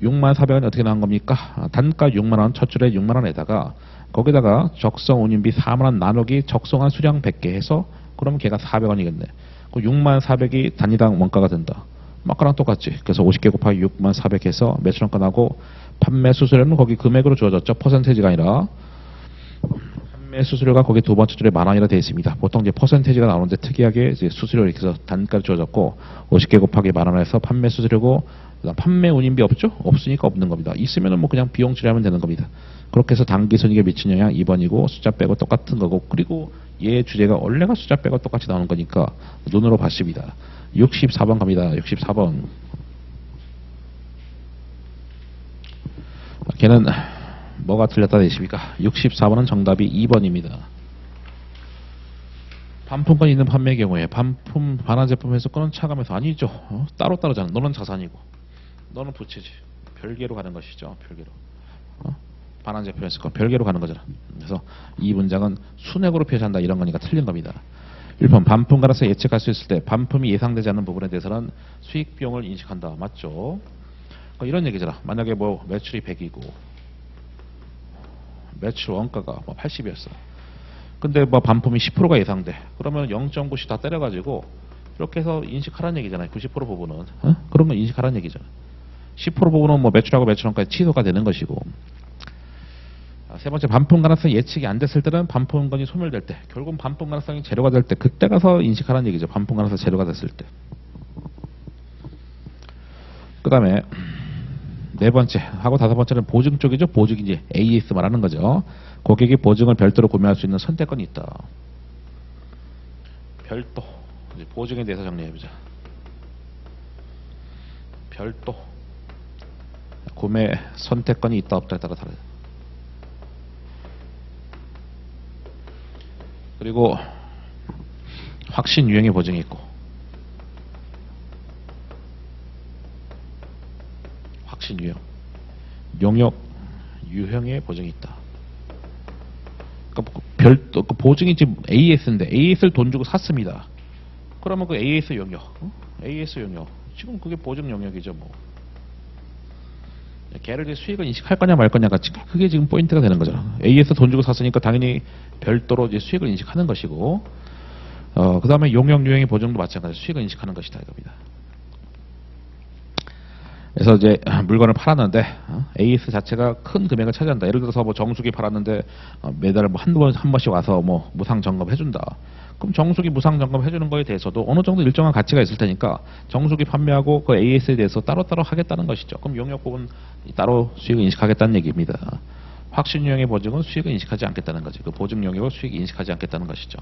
6만 400원이 어떻게 나온 겁니까? 단가 6만 원, 첫 줄에 6만 원에다가 거기다가 적성 운임비 4만 원 나누기 적성한 수량 100개 해서 그러면 걔가 400원이겠네. 그 6만 400이 단위당 원가가 된다. 아까랑 똑같지. 그래서 50개 곱하기 6만 400 해서 매출원가 나고 판매 수수료는 거기 금액으로 주어졌죠. 퍼센테이지가 아니라. 판매 수수료가 거기 두 번째 줄에 10,000원이라 되어 있습니다. 보통 이제 퍼센테이지가 나오는데 특이하게 이제 수수료 이렇게 해서 단가를 주어졌고 50개 곱하기 10,000원에서 판매 수수료고 그다음 판매 운임비 없죠? 없으니까 없는 겁니다. 있으면은 뭐 그냥 비용 처리하면 되는 겁니다. 그렇게 해서 당기순이익에 미친 영향 2번이고 숫자 빼고 똑같은 거고 그리고 얘 주제가 원래가 숫자 빼고 똑같이 나오는 거니까 눈으로 봤습니다. 64번 갑니다. 64번. 걔는 뭐가 틀렸다 되십니까? 64번은 정답이 2번입니다. 반품권 있는 판매의 경우에 반품 반환 제품 해석권은 차감해서 아니죠. 따로따로잖아. 너는 자산이고 너는 부채지. 별개로 가는 것이죠. 별개로. 반환 제품 해석권 별개로 가는 거잖아. 그래서 이 문장은 순액으로 표시한다 이런 거니까 틀린 겁니다. 1번 반품 가능성 예측할 수 있을 때 반품이 예상되지 않는 부분에 대해서는 수익 비용을 인식한다. 맞죠? 이런 얘기잖아. 만약에 뭐 매출이 100이고 매출 원가가 뭐 80이었어. 근데 뭐 반품이 10%가 예상돼. 그러면 0.9씩 다 때려가지고 이렇게 해서 인식하라는 얘기잖아요. 90% 부분은. 그런 건 인식하라는 얘기잖아. 10% 부분은 뭐 매출하고 매출원가에 취소가 되는 것이고. 세 번째 반품 가능성이 예측이 안 됐을 때는 반품건이 소멸될 때. 결국은 반품 가능성이 제로가 될 때 그때 가서 인식하라는 얘기죠. 반품 가능성 제로가 됐을 때. 그 다음에 네 번째 하고 다섯 번째는 보증 쪽이죠. 보증이지 AS 말하는 거죠. 고객이 보증을 별도로 구매할 수 있는 선택권이 있다. 별도 보증에 대해서 정리해보자. 별도 구매 선택권이 있다 없다에 따라 다르다. 그리고 확신 유형의 보증이 있고 확신 유형, 용역 유형의 보증이 있다. 그러니까 별도 그 보증이 지금 AS인데 AS를 돈 주고 샀습니다. 그러면 그 AS 용역, AS 용역 지금 그게 보증 용역이죠. 뭐 걔를 이제 수익을 인식할 거냐 말 거냐가 그게 지금 포인트가 되는 거죠. AS 돈 주고 샀으니까 당연히 별도로 이제 수익을 인식하는 것이고, 그 다음에 용역 유형의 보증도 마찬가지로 수익을 인식하는 것이다 이겁니다. 그래서 이제 물건을 팔았는데 AS 자체가 큰 금액을 차지한다. 예를 들어서 뭐 정수기 팔았는데 매달 뭐 한 번씩 와서 뭐 무상 점검 해준다. 그럼 정수기 무상 점검 해주는 거에 대해서도 어느 정도 일정한 가치가 있을 테니까 정수기 판매하고 그 AS에 대해서 따로따로 하겠다는 것이죠. 그럼 용역 부분 따로 수익을 인식하겠다는 얘기입니다. 확신 유형의 보증은 수익을 인식하지 않겠다는 거죠. 그 보증 용역을 수익 인식하지 않겠다는 것이죠.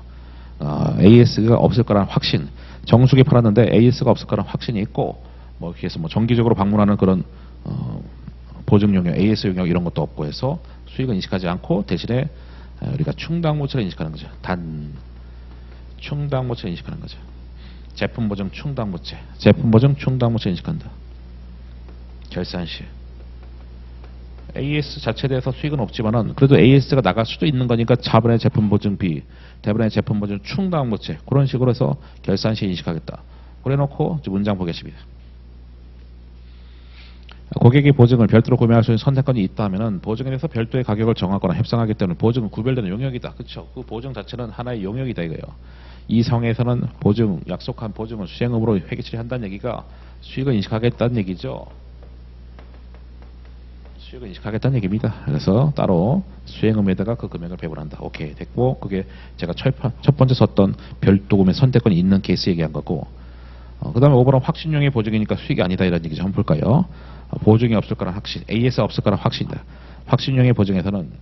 AS가 없을 거라는 확신. 정수기 팔았는데 AS가 없을 거라는 확신이 있고, 뭐 이렇게 해서 뭐 정기적으로 방문하는 그런 보증 용역, AS 용역 이런 것도 없고 해서 수익을 인식하지 않고 대신에 우리가 충당모치를 인식하는 거죠. 충당모치를 인식하는 거죠. 제품 보증 충당모치, 제품 보증 충당모치 인식한다. 결산 시 AS 자체에 대해서 수익은 없지만은 그래도 AS가 나갈 수도 있는 거니까 차분의 제품 보증비, 대분의 제품 보증 충당모치 그런 식으로 해서 결산 시 인식하겠다. 그래놓고 문장 보겠습니다. 고객이 보증을 별도로 구매할 수 있는 선택권이 있다면은 보증에 대해서 별도의 가격을 정하거나 협상하기 때문에 보증은 구별되는 용역이다. 그렇죠? 그 보증 자체는 하나의 용역이다 이거예요. 이 상황에서는 보증, 약속한 보증을 수행음으로 회계 처리한다는 얘기가 수익을 인식하겠다는 얘기죠. 수익을 인식하겠다는 얘기입니다. 그래서 따로 수행음에다가 그 금액을 배분한다. 오케이 됐고, 그게 제가 첫 번째 썼던 별도 구매 선택권이 있는 케이스 얘기한 거고, 그 다음에 5번은 확신용의 보증이니까 수익이 아니다 이런 얘기죠. 한번 볼까요? 보증이 없을 거란 확신, AS가 없을 거란 확신이다. 확신용의 보증에서는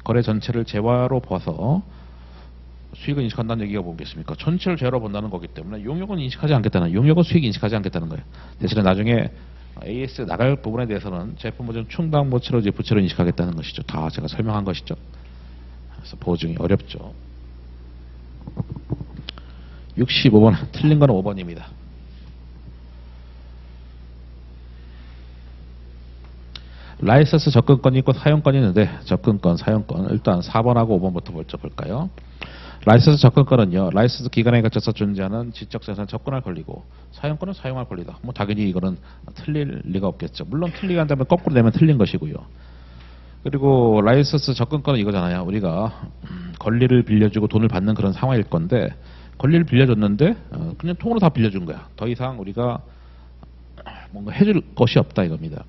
거래 전체를 재화로 봐서 수익을 인식한다는 얘기가 뭐겠습니까? 전체를 재화로 본다는 거기 때문에 용역은 인식하지 않겠다는, 용역은 수익 인식하지 않겠다는 거예요. 대신에 나중에 AS 나갈 부분에 대해서는 제품 보증 충당모치로 이제 부채로 인식하겠다는 것이죠. 다 제가 설명한 것이죠. 그래서 보증이 어렵죠. 65번 틀린 건 5번입니다. 라이선스 접근권이 있고 사용권이 있는데 접근권, 사용권 일단 4번하고 5번부터 먼저 볼까요? 라이선스 접근권은요, 라이선스 기간에 갇혀서 존재하는 지적재산 접근할 권리고 사용권은 사용할 권리다. 뭐 당연히 이거는 틀릴 리가 없겠죠. 물론 틀리게 한다면 거꾸로 내면 틀린 것이고요. 그리고 라이선스 접근권은 이거잖아요. 우리가 권리를 빌려주고 돈을 받는 그런 상황일 건데 권리를 빌려줬는데 그냥 통으로 다 빌려준 거야. 더 이상 우리가 뭔가 해줄 것이 없다 이겁니다.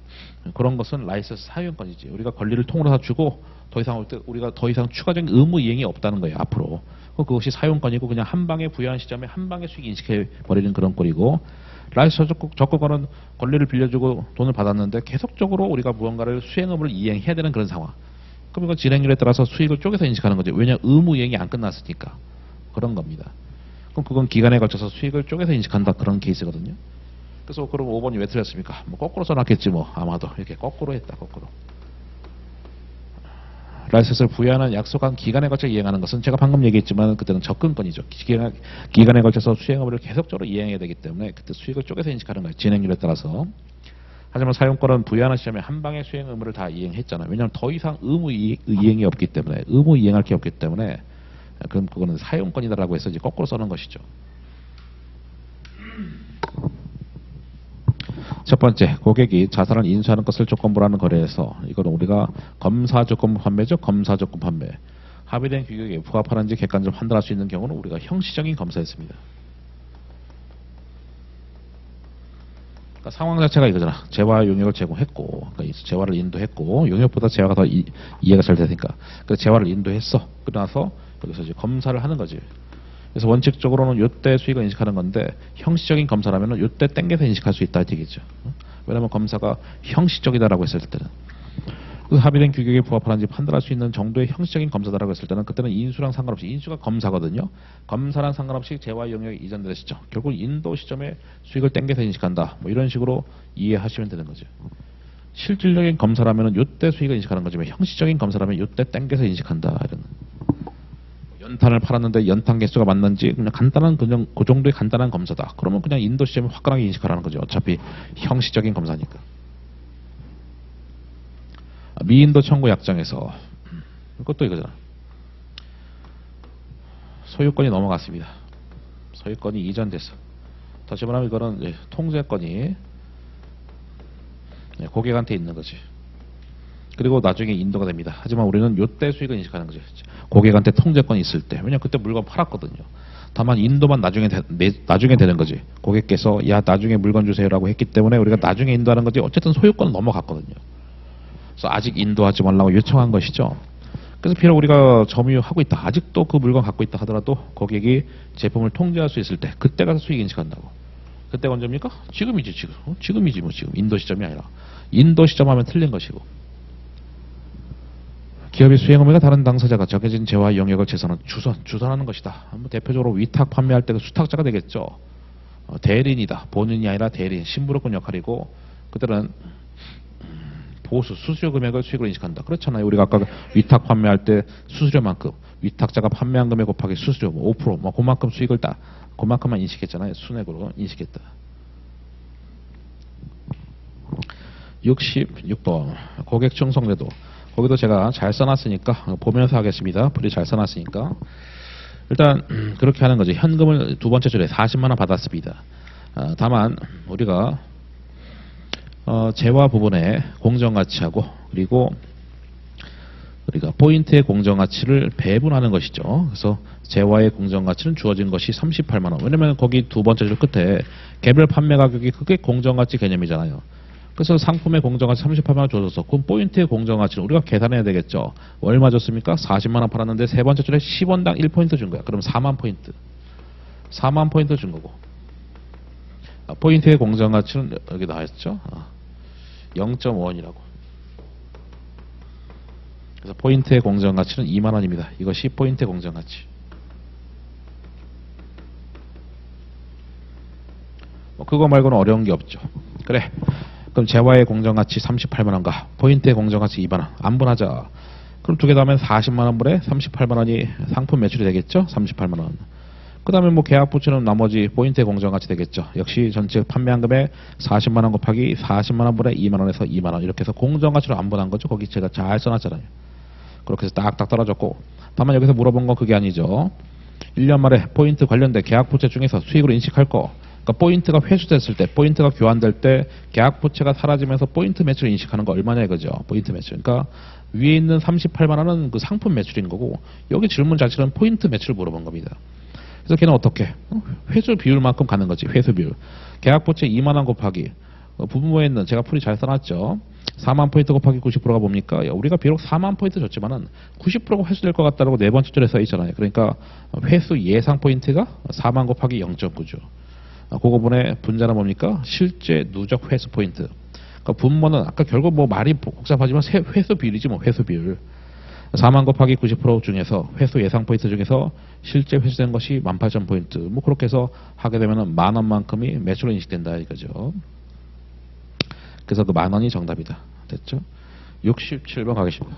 그런 것은 라이선스 사용권이지. 우리가 권리를 통으로 주고 더 이상 우리가 더 이상 추가적인 의무 이행이 없다는 거예요. 앞으로. 그것이 사용권이고 그냥 한 방에 부여한 시점에 한 방에 수익 인식해 버리는 그런 꼴이고, 라이선스 적극권은 권리를 빌려주고 돈을 받았는데 계속적으로 우리가 무언가를 수행 의무를 이행해야 되는 그런 상황. 그럼 이건 진행률에 따라서 수익을 쪼개서 인식하는 거죠. 왜냐 의무 이행이 안 끝났으니까. 그런 겁니다. 그럼 그건 기간에 걸쳐서 수익을 쪼개서 인식한다 그런 케이스거든요. 그래서 그럼 5번이 왜 틀렸습니까? 뭐 거꾸로 써놨겠지 뭐. 아마도 이렇게 거꾸로 했다. 거꾸로. 라이선스를 부여하는 약속한 기간에 걸쳐 이행하는 것은 제가 방금 얘기했지만 그때는 접근권이죠. 기간에 걸쳐서 수행 의무를 계속적으로 이행해야 되기 때문에 그때 수익을 쪼개서 인식하는 거예요. 진행률에 따라서. 하지만 사용권은 부여하는 시점에 한 방에 수행 의무를 다 이행했잖아요. 왜냐하면 더 이상 의무 이행이 없기 때문에, 의무 이행할 게 없기 때문에, 그럼 그거는 사용권이다라고 해서 이제 거꾸로 써는 것이죠. 첫 번째, 고객이 자산을 인수하는 것을 조건부로 하는 거래에서, 이거는 우리가 검사 조건부 판매죠. 검사 조건 판매. 합의된 규격에 부합하는지 객관적으로 판단할 수 있는 경우는 우리가 형시적인 검사였습니다. 그러니까 상황 자체가 이거잖아. 재화 용역을 제공했고, 그러니까 재화를 인도했고, 용역보다 재화가 더 이해가 잘 되니까. 그래서 재화를 인도했어. 그러나서 여기서 이제 검사를 하는 거지. 그래서 원칙적으로는 요때 수익을 인식하는 건데, 형시적인 검사라면은 요때 땡겨서 인식할 수 있다 얘기죠. 왜냐하면 검사가 형시적이다라고 했을 때는, 그 합의된 규격에 부합하는지 판단할 수 있는 정도의 형시적인 검사다라고 했을 때는, 그때는 인수랑 상관없이, 인수가 검사거든요. 검사랑 상관없이 재화 영역이 이전되는 시점, 결국 인도 시점에 수익을 땡겨서 인식한다. 뭐 이런 식으로 이해하시면 되는 거죠. 실질적인 검사라면은 요때 수익을 인식하는 거지만, 형시적인 검사라면 요때 땡겨서 인식한다. 이런. 연탄을 팔았는데 연탄 개수가 맞는지 그냥 간단한 그냥 그 정도의 간단한 검사다. 그러면 그냥 인도 시점에 화끈하게 인식하라는 거죠. 어차피 형시적인 검사니까. 미인도 청구 약정에서, 이것도 이거잖아. 소유권이 넘어갔습니다. 소유권이 이전됐어. 다시 말하면 이거는 통제권이 고객한테 있는 거지. 그리고 나중에 인도가 됩니다. 하지만 우리는 요때 수익을 인식하는 거죠. 고객한테 통제권이 있을 때. 왜냐면 그때 물건 팔았거든요. 다만 인도만 나중에 되는 거지. 고객께서 야 나중에 물건 주세요라고 했기 때문에 우리가 나중에 인도하는 거지. 어쨌든 소유권은 넘어갔거든요. 그래서 아직 인도하지 말라고 요청한 것이죠. 그래서 비록 우리가 점유하고 있다, 아직도 그 물건 갖고 있다 하더라도 고객이 제품을 통제할 수 있을 때, 그때 가서 수익 인식한다고. 그때가 언제입니까? 지금이지. 지금. 지금이지 뭐. 지금 인도 시점이 아니라. 인도 시점 하면 틀린 것이고, 기업의 수행 의무가 다른 당사자가 정해진 재화 영역을 재산은 주선하는 것이다. 뭐 대표적으로 위탁 판매할 때도 수탁자가 되겠죠. 대리인이다. 본인이 아니라 대리인, 신부로권 역할이고, 그들은 보수, 수수료 금액을 수익으로 인식한다. 그렇잖아요. 우리가 아까 위탁 판매할 때 수수료만큼, 위탁자가 판매한 금액 곱하기 수수료 5%, 뭐 그만큼 수익을 그만큼만 인식했잖아요. 순액으로 인식했다. 66번 고객 충성제도. 거기도 제가 잘 써놨으니까 보면서 하겠습니다. 풀이 잘 써놨으니까. 일단 그렇게 하는 거지. 현금을 두 번째 줄에 40만 원 받았습니다. 다만 우리가 재화 부분에 공정가치하고, 그리고 우리가 포인트의 공정가치를 배분하는 것이죠. 그래서 재화의 공정가치는 주어진 것이 38만 원. 왜냐면 거기 두 번째 줄 끝에 개별 판매 가격이 그게 공정가치 개념이잖아요. 그래서 상품의 공정가치 38만 원 줘줬어. 그럼 포인트의 공정가치는 우리가 계산해야 되겠죠. 얼마 줬습니까? 40만 원 팔았는데 세 번째 줄에 10원당 1포인트 준 거야. 그럼 4만 포인트. 4만 포인트 준 거고. 포인트의 공정가치는 여기 나와있죠. 0.5원이라고. 그래서 포인트의 공정가치는 2만 원입니다. 이것이 포인트의 공정가치. 뭐 그거 말고는 어려운 게 없죠. 그래. 그럼 재화의 공정가치 38만 원과 포인트의 공정가치 2만 원. 안분하자. 그럼 두 개 더하면 40만 원분에 38만 원이 상품 매출이 되겠죠. 38만 원. 그 다음에 뭐 계약 부채는 나머지 포인트의 공정가치 되겠죠. 역시 전체 판매한 금액 40만 원 곱하기 40만 원분에 2만 원에서 2만 원. 이렇게 해서 공정가치로 안분한 거죠. 거기 제가 잘 써놨잖아요. 그렇게 해서 딱딱 떨어졌고, 다만 여기서 물어본 건 그게 아니죠. 1년 말에 포인트 관련된 계약 부채 중에서 수익으로 인식할 거. 그러니까 포인트가 회수됐을 때, 포인트가 교환될 때 계약 부채가 사라지면서 포인트 매출을 인식하는 거 얼마냐 이거죠. 포인트 매출. 그러니까 위에 있는 38만 원은 그 상품 매출인 거고, 여기 질문 자체는 포인트 매출을 물어본 겁니다. 그래서 걔는 어떻게? 회수 비율만큼 가는 거지. 회수 비율. 계약 부채 2만 원 곱하기 부분모에 있는 제가 풀이 잘 써놨죠. 4만 포인트 곱하기 90%가 뭡니까? 우리가 비록 4만 포인트 줬지만은 90%가 회수될 것 같다고 네 번째 줄에 써 있잖아요. 그러니까 회수 예상 포인트가 4만 곱하기 0.9죠. 그거분의 분자는 뭡니까? 실제 누적 회수 포인트. 그러니까 분모는 아까 결국 뭐 말이 복잡하지만 회수 비율이지 뭐 회수 비율. 4만 곱하기 90% 중에서 회수 예상 포인트 중에서 실제 회수된 것이 18,000포인트. 뭐 그렇게 해서 하게 되면은 10,000원만큼이 매출로 인식된다 이거죠. 그래서 그 10,000원이 정답이다. 됐죠? 67번 가겠습니다.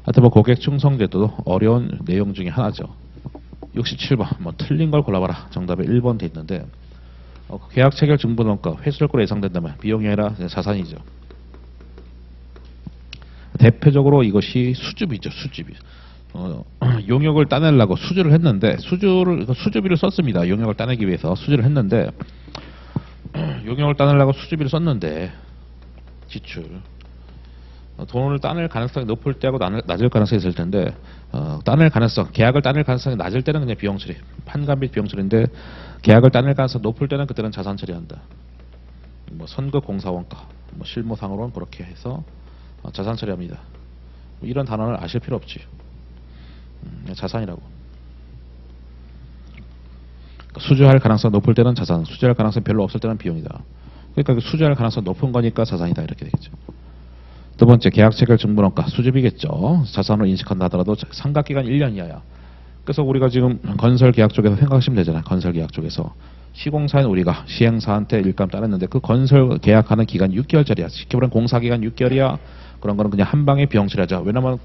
하여튼 뭐 고객 충성제도도 어려운 내용 중에 하나죠. 67번 뭐 틀린 걸 골라봐라. 정답이 1번 돼 있는데 계약 체결 증부원가 회수될 거로 예상된다면 비용이 아니라 자산이죠. 대표적으로 이것이 수주비죠. 수주비. 용역을 따내려고 수주를 했는데 수주비를 썼습니다. 용역을 따내기 위해서 수주를 했는데 용역을 따내려고 수주비를 썼는데 지출 돈을 따낼 가능성이 높을 때하고 낮을 가능성이 있을 텐데 따낼 가능성 계약을 따낼 가능성이 낮을 때는 그냥 비용 처리 판관 및 비용 처리인데 계약을 따낼 가능성이 높을 때는 그때는 자산 처리한다. 뭐 선급 공사원가 뭐 실무상으로는 그렇게 해서 자산 처리합니다. 뭐 이런 단어를 아실 필요 없지. 자산이라고. 그러니까 수주할 가능성 높을 때는 자산, 수주할 가능성 별로 없을 때는 비용이다. 그러니까 수주할 가능성 높은 거니까 자산이다 이렇게 되겠죠. 두 번째 계약 체결 증부원가 수주비겠죠. 자산으로 인식한다 하더라도 상각기간 1년 이하야. 그래서 우리가 지금 건설 계약 쪽에서 생각하시면 되잖아요. 건설 계약 쪽에서 시공사인 우리가 시행사한테 일감 따냈는데 그 건설 계약하는 기간 6개월짜리야. 쉽게 말하면 공사 기간 6개월이야. 그런 거는 그냥 한 방에 비용 처리하자. 왜냐면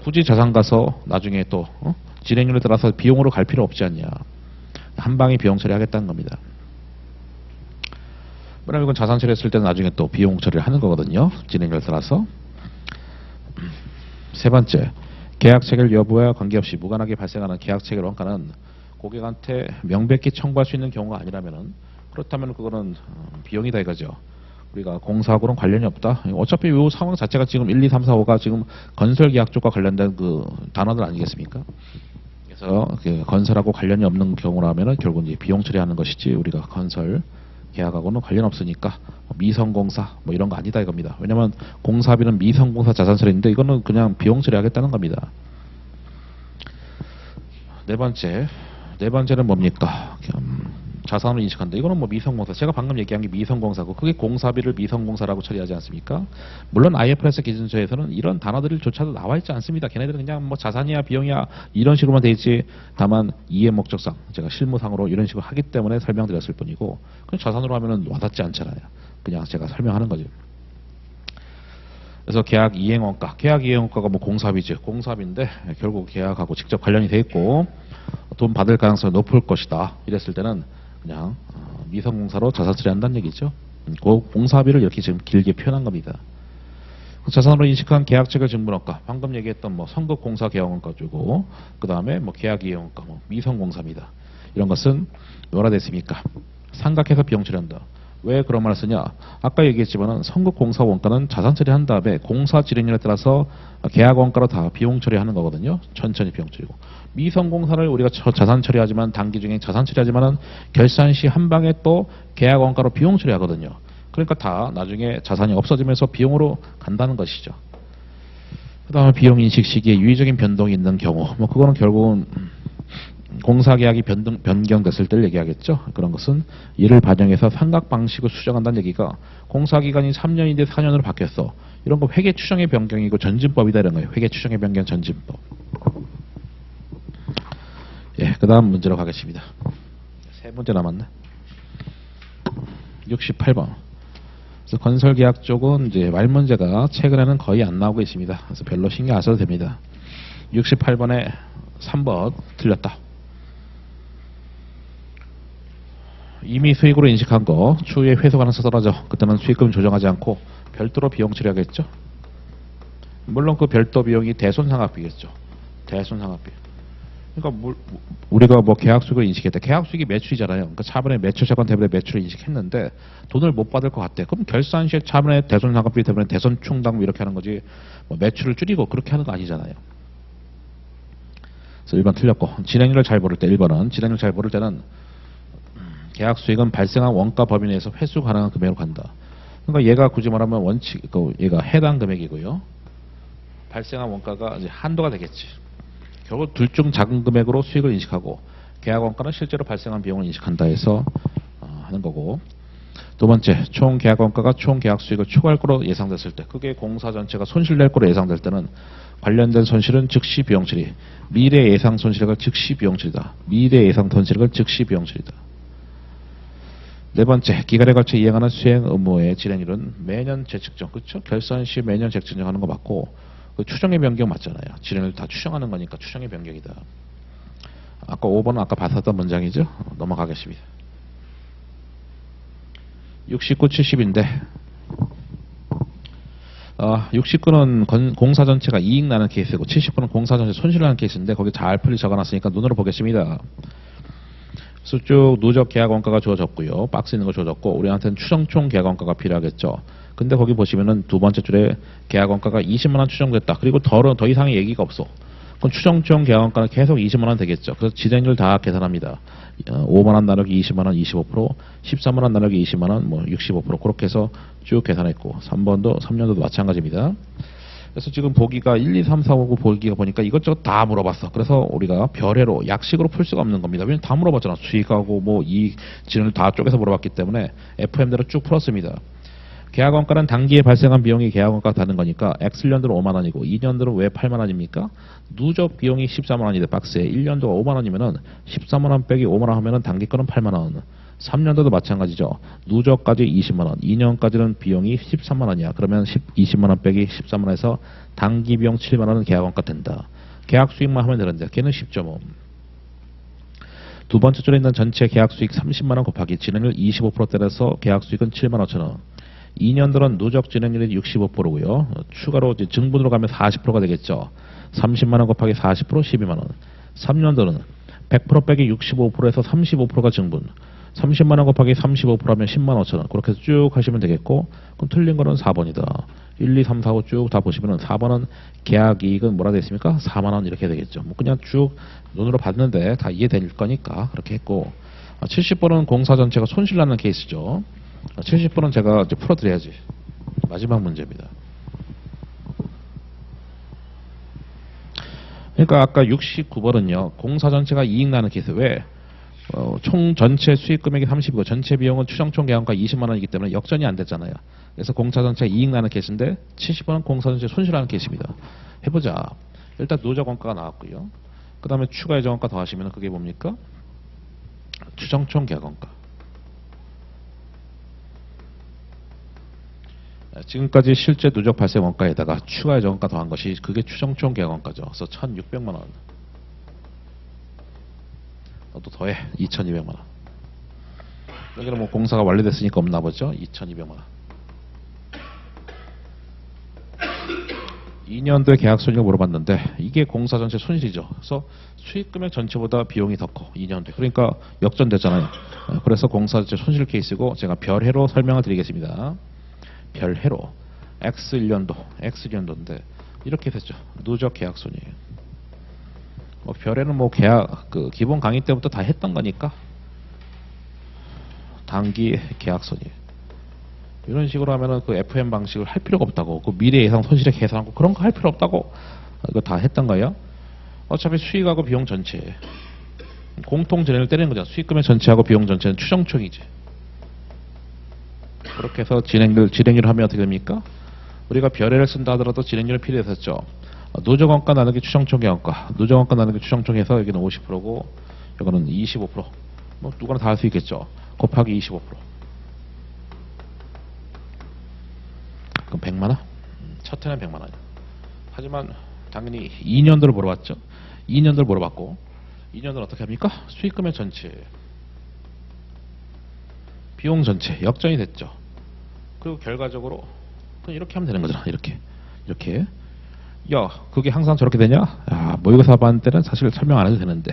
굳이 자산 가서 나중에 또 진행률에 따라서 비용으로 갈 필요 없지 않냐. 한 방에 비용 처리하겠다는 겁니다. 왜냐면 이건 자산 처리했을 때는 나중에 또 비용 처리를 하는 거거든요. 진행률에 따라서. 세 번째, 계약 체결 여부와 관계없이 무관하게 발생하는 계약 체결 원가는 고객한테 명백히 청구할 수 있는 경우가 아니라면은 그렇다면 그거는 비용이다 이거죠. 우리가 공사하고는 관련이 없다. 어차피 이 상황 자체가 지금 1, 2, 3, 4, 5가 지금 건설 계약 쪽과 관련된 그 단어들 아니겠습니까? 그래서 그 건설하고 관련이 없는 경우라면은 결국 이제 비용 처리하는 것이지 우리가 건설 계약하고는 관련 없으니까 미성공사 뭐 이런 거 아니다 이겁니다. 왜냐면 공사비는 미성공사 자산 처리인데 이거는 그냥 비용 처리하겠다는 겁니다. 네 번째는 뭡니까? 자산으로 인식한다. 이거는 뭐 미성공사. 제가 방금 얘기한 게 미성공사고 그게 공사비를 미성공사라고 처리하지 않습니까? 물론 IFRS 기준서에서는 이런 단어들조차도 나와 있지 않습니다. 걔네들은 그냥 뭐 자산이야 비용이야 이런 식으로만 돼 있지. 다만 이해 목적상 제가 실무상으로 이런 식으로 하기 때문에 설명드렸을 뿐이고 그냥 자산으로 하면은 와닿지 않잖아요. 그냥 제가 설명하는 거죠. 그래서 계약 이행원가, 계약 이행원가가 뭐 공사비죠. 공사비인데 결국 계약하고 직접 관련이 돼 있고 돈 받을 가능성이 높을 것이다. 이랬을 때는 그냥 미성공사로 자산 처리한다는 얘기죠. 그 공사비를 이렇게 지금 길게 표현한 겁니다. 자산으로 인식한 계약 체결 증부원가, 방금 얘기했던 뭐 선급 공사 계약원가 주고 그 다음에 뭐 계약 이행원가, 뭐 미성공사입니다. 이런 것은 뭐라 됐습니까? 상각해서 비용 처리한다. 왜 그런 말을 쓰냐? 아까 얘기했지만은 선급 공사 원가는 자산 처리한 다음에 공사 진행률에 따라서 계약 원가로 다 비용 처리하는 거거든요. 천천히 비용 처리고. 미성공사를 우리가 자산 처리하지만 단기 중에 자산 처리하지만은 결산 시 한 방에 또 계약 원가로 비용 처리하거든요. 그러니까 다 나중에 자산이 없어지면서 비용으로 간다는 것이죠. 그다음에 비용 인식 시기에 유의적인 변동이 있는 경우, 뭐 그거는 결국은 공사 계약이 변경됐을 때를 얘기하겠죠. 그런 것은 이를 반영해서 상각 방식을 수정한다는 얘기가 공사 기간이 3년인데 4년으로 바뀌었어. 이런 거 회계 추정의 변경이고 전진법이다 이런 거예요. 회계 추정의 변경 전진법. 예, 그다음 문제로 가겠습니다. 세 문제 남았네. 68번. 그래서 건설 계약 쪽은 이제 말 문제가 최근에는 거의 안 나오고 있습니다. 그래서 별로 신경 안 써도 됩니다. 68번에 3번 틀렸다. 이미 수익으로 인식한 거 추후에 회수 가능성 떨어져. 그때는 수익금 조정하지 않고 별도로 비용 처리하겠죠. 물론 그 별도 비용이 대손상각비겠죠. 대손상각비. 그러니까 우리가 뭐 계약 수익을 인식했다. 계약 수익이 매출이잖아요. 그러니까 차번에 매출 채권 때문에 매출을 인식했는데 돈을 못 받을 것 같아. 그럼 결산 시에 차번에 대손상각비 때문에 대손 충당 이렇게 하는 거지. 뭐 매출을 줄이고 그렇게 하는 거 아니잖아요. 그래서 1번 틀렸고 진행률을 잘 모를 때 1번은 진행률 잘 모를 때는 계약 수익은 발생한 원가 범위 내에서 회수 가능한 금액으로 간다. 그러니까 얘가 굳이 말하면 원칙, 얘가 해당 금액이고요. 발생한 원가가 이제 한도가 되겠지. 결국 둘 중 작은 금액으로 수익을 인식하고 계약 원가는 실제로 발생한 비용을 인식한다 해서 하는 거고. 두 번째, 총 계약 원가가 총 계약 수익을 초과할 거로 예상됐을 때, 그게 공사 전체가 손실낼 거로 예상될 때는 관련된 손실은 즉시 비용 처리. 미래 예상 손실액을 즉시 비용 처리다. 미래 예상 손실액을 즉시 비용 처리다. 네 번째, 기간에 걸쳐 이행하는 수행 의무의 진행률은 매년 재측정. 그렇죠? 결산 시 매년 재측정하는 거 맞고, 그 추정의 변경 맞잖아요. 진행을 다 추정하는 거니까 추정의 변경이다. 아까 5번은 아까 봤었던 문장이죠. 넘어가겠습니다. 69, 70인데 69는 공사 전체가 이익 나는 케이스고 70%는 공사 전체 손실 나는 케이스인데 거기 잘 풀이 적어놨으니까 눈으로 보겠습니다. 그래서 쭉 누적 계약 원가가 주어졌고요. 박스 있는 거 주어졌고 우리한테는 추정총 계약 원가가 필요하겠죠. 근데 거기 보시면은 두 번째 줄에 계약 원가가 20만 원 추정됐다. 그리고 더 이상의 얘기가 없어. 그럼 추정총 계약 원가는 계속 20만 원 되겠죠. 그래서 진행률 다 계산합니다. 5만 원 나누기 20만 원 25%, 13만 원 나누기 20만 원 뭐 65% 그렇게 해서 쭉 계산했고 3번도 3년도도 마찬가지입니다. 그래서 지금 보기가 1, 2, 3, 4, 5, 9 보기가 보니까 이것저것 다 물어봤어. 그래서 우리가 별회로 약식으로 풀 수가 없는 겁니다. 왜냐면 다 물어봤잖아. 수익하고 뭐 이익, 진을 다 쪼개서 물어봤기 때문에 FM대로 쭉 풀었습니다. 계약원가는 단기에 발생한 비용이 계약원가가 다른 거니까 X년도로 5만 원이고 2년도로 왜 8만 원입니까? 누적 비용이 14만 원이다. 박스에 1년도가 5만 원이면은 13만 원 빼기 5만 원 하면은 단기 거는 8만 원. 3년도도 마찬가지죠. 누적까지 20만 원, 2년까지는 비용이 13만 원이야. 그러면 20만 원 빼기 13만 원에서 단기 비용 7만 원은 계약원가 된다. 계약 수익만 하면 되는데 걔는 10.5. 두 번째 줄에 있는 전체 계약 수익 30만 원 곱하기 진행률 25% 때려서 계약 수익은 7만 5천 원. 2년도는 누적 진행률이 65%고요. 추가로 이제 증분으로 가면 40%가 되겠죠. 30만 원 곱하기 40% 12만 원. 3년도는 100% 빼기 65%에서 35%가 증분. 30만 원 곱하기 35% 하면 10만 5천 원. 그렇게 해서 쭉 하시면 되겠고, 그럼 틀린 거는 4번이다. 1, 2, 3, 4, 5 쭉 다 보시면은 4번은 계약 이익은 뭐라 되어 있습니까? 4만 원 이렇게 되겠죠. 뭐 그냥 쭉 눈으로 봤는데 다 이해될 거니까 그렇게 했고, 70번은 공사 전체가 손실 나는 케이스죠. 70번은 제가 이제 풀어드려야지. 마지막 문제입니다. 그러니까 아까 69번은요. 공사 전체가 이익 나는 케이스. 왜? 총 전체 수익 금액이 30이고 전체 비용은 추정총 계약원가 20만 원이기 때문에 역전이 안 됐잖아요. 그래서 공사 전체가 이익 나는 케이스인데 70번은 공사 전체 손실하는 케이스입니다. 해보자. 일단 누적 원가가 나왔고요. 그 다음에 추가 예정 원가 더하시면 그게 뭡니까? 추정총 계약원가. 지금까지 실제 누적 발생 원가에다가 추가 예정 원가 더한 것이 그게 추정총 계약원가죠. 그래서 1,600만 원. 또 더해 2,200만 원. 여기는 뭐 공사가 완료됐으니까 없나 보죠. 2,200만 원. 2년도에 계약 손익을 물어봤는데 이게 공사 전체 손실이죠. 그래서 수익 금액 전체보다 비용이 더 커. 2년도에. 그러니까 역전됐잖아요. 그래서 공사 전체 손실 케이스고 제가 별해로 설명을 드리겠습니다. 별해로 X1년도인데 이렇게 됐죠. 누적 계약 손익. 별에는 뭐 계약 기본 강의 때부터 다 했던 거니까 단기 계약 손익 이런 식으로 하면은 그 FM 방식을 할 필요가 없다고. 그 미래 예상 손실액 계산하고 그런 거 할 필요 없다고. 이거 다 했던 거예요. 어차피 수익하고 비용 전체 공통 진행을 때리는 거잖아. 수익 금액 전체하고 비용 전체는 추정총이지. 그렇게 해서 진행률 하면 어떻게 됩니까? 우리가 별해를 쓴다 하더라도 진행률이 필요했었죠. 누적 원가 나누기 추정총 계약원가. 누적 원가 나누기 추정총에서 여기는 50%고 이거는 25%. 뭐 누구나 다 할 수 있겠죠. 곱하기 25%. 그럼 100만 원? 첫 해는 100만 원이야. 하지만 당연히 2년도를 물어봤죠. 2년도를 물어봤고 2년도는 어떻게 합니까? 수익 금액 전체 비용 전체 역전이 됐죠. 그리고 결과적으로 그냥 이렇게 하면 되는 거잖아. 이렇게 야 그게 항상 저렇게 되냐? 야, 모의고사 반 때는 사실 설명 안 해도 되는데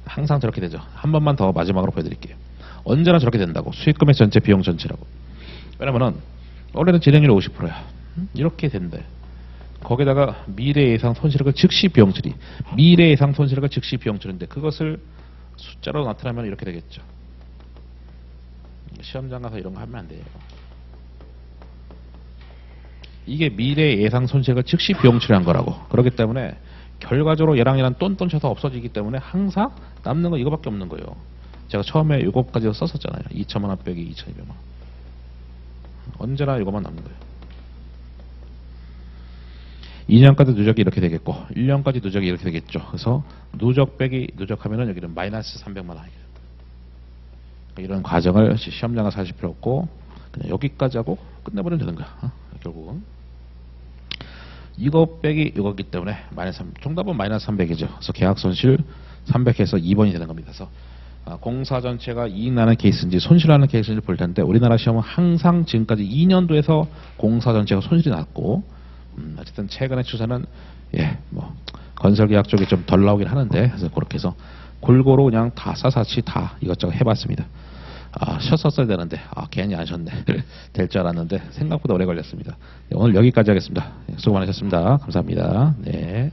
항상 저렇게 되죠. 한 번만 더 마지막으로 보여드릴게요. 언제나 저렇게 된다고. 수익 금액 전체 비용 전체라고. 왜냐면은 원래는 진행률이 50%야. 이렇게 된대. 거기다가 미래 예상 손실액을 즉시 비용 처리. 미래 예상 손실액을 즉시 비용 처리인데 그것을 숫자로 나타나면 이렇게 되겠죠. 시험장 가서 이런 거 하면 안 돼요. 이게 미래 예상 손실을 즉시 비용 처리한 거라고. 그렇기 때문에 결과적으로 얘랑 똔똔 쳐서 없어지기 때문에 항상 남는 거 이거밖에 없는 거예요. 제가 처음에 이거까지 썼었잖아요. 2천만 원 빼기 2,200만 원. 언제나 이거만 남는 거예요. 2년까지 누적이 이렇게 되겠고 1년까지 누적이 이렇게 되겠죠. 그래서 누적 빼기 누적하면은 여기는 마이너스 300만 원이에요. 이런 과정을 시험장 가서 하실 필요 없고 그냥 여기까지 하고 끝내버리면 되는 거야. 결국은 이거 빼기 이거기 때문에 마이너스 3, 정답은 마이너스 300이죠. 그래서 계약 손실 300해서 2번이 되는 겁니다. 그래서 공사 전체가 이익 나는 케이스인지 손실나는 케이스인지 볼 텐데 우리나라 시험은 항상 지금까지 2년도에서 공사 전체가 손실이 났고 어쨌든 최근의 추세는 뭐 건설 계약 쪽이 좀 덜 나오긴 하는데 그래서 그렇게 해서 골고루 그냥 다 샅샅이 다 이것저것 해봤습니다. 쉬었었어야 되는데 괜히 안 쉬었네. 될 줄 알았는데 생각보다 오래 걸렸습니다. 오늘 여기까지 하겠습니다. 수고 많으셨습니다. 감사합니다. 네.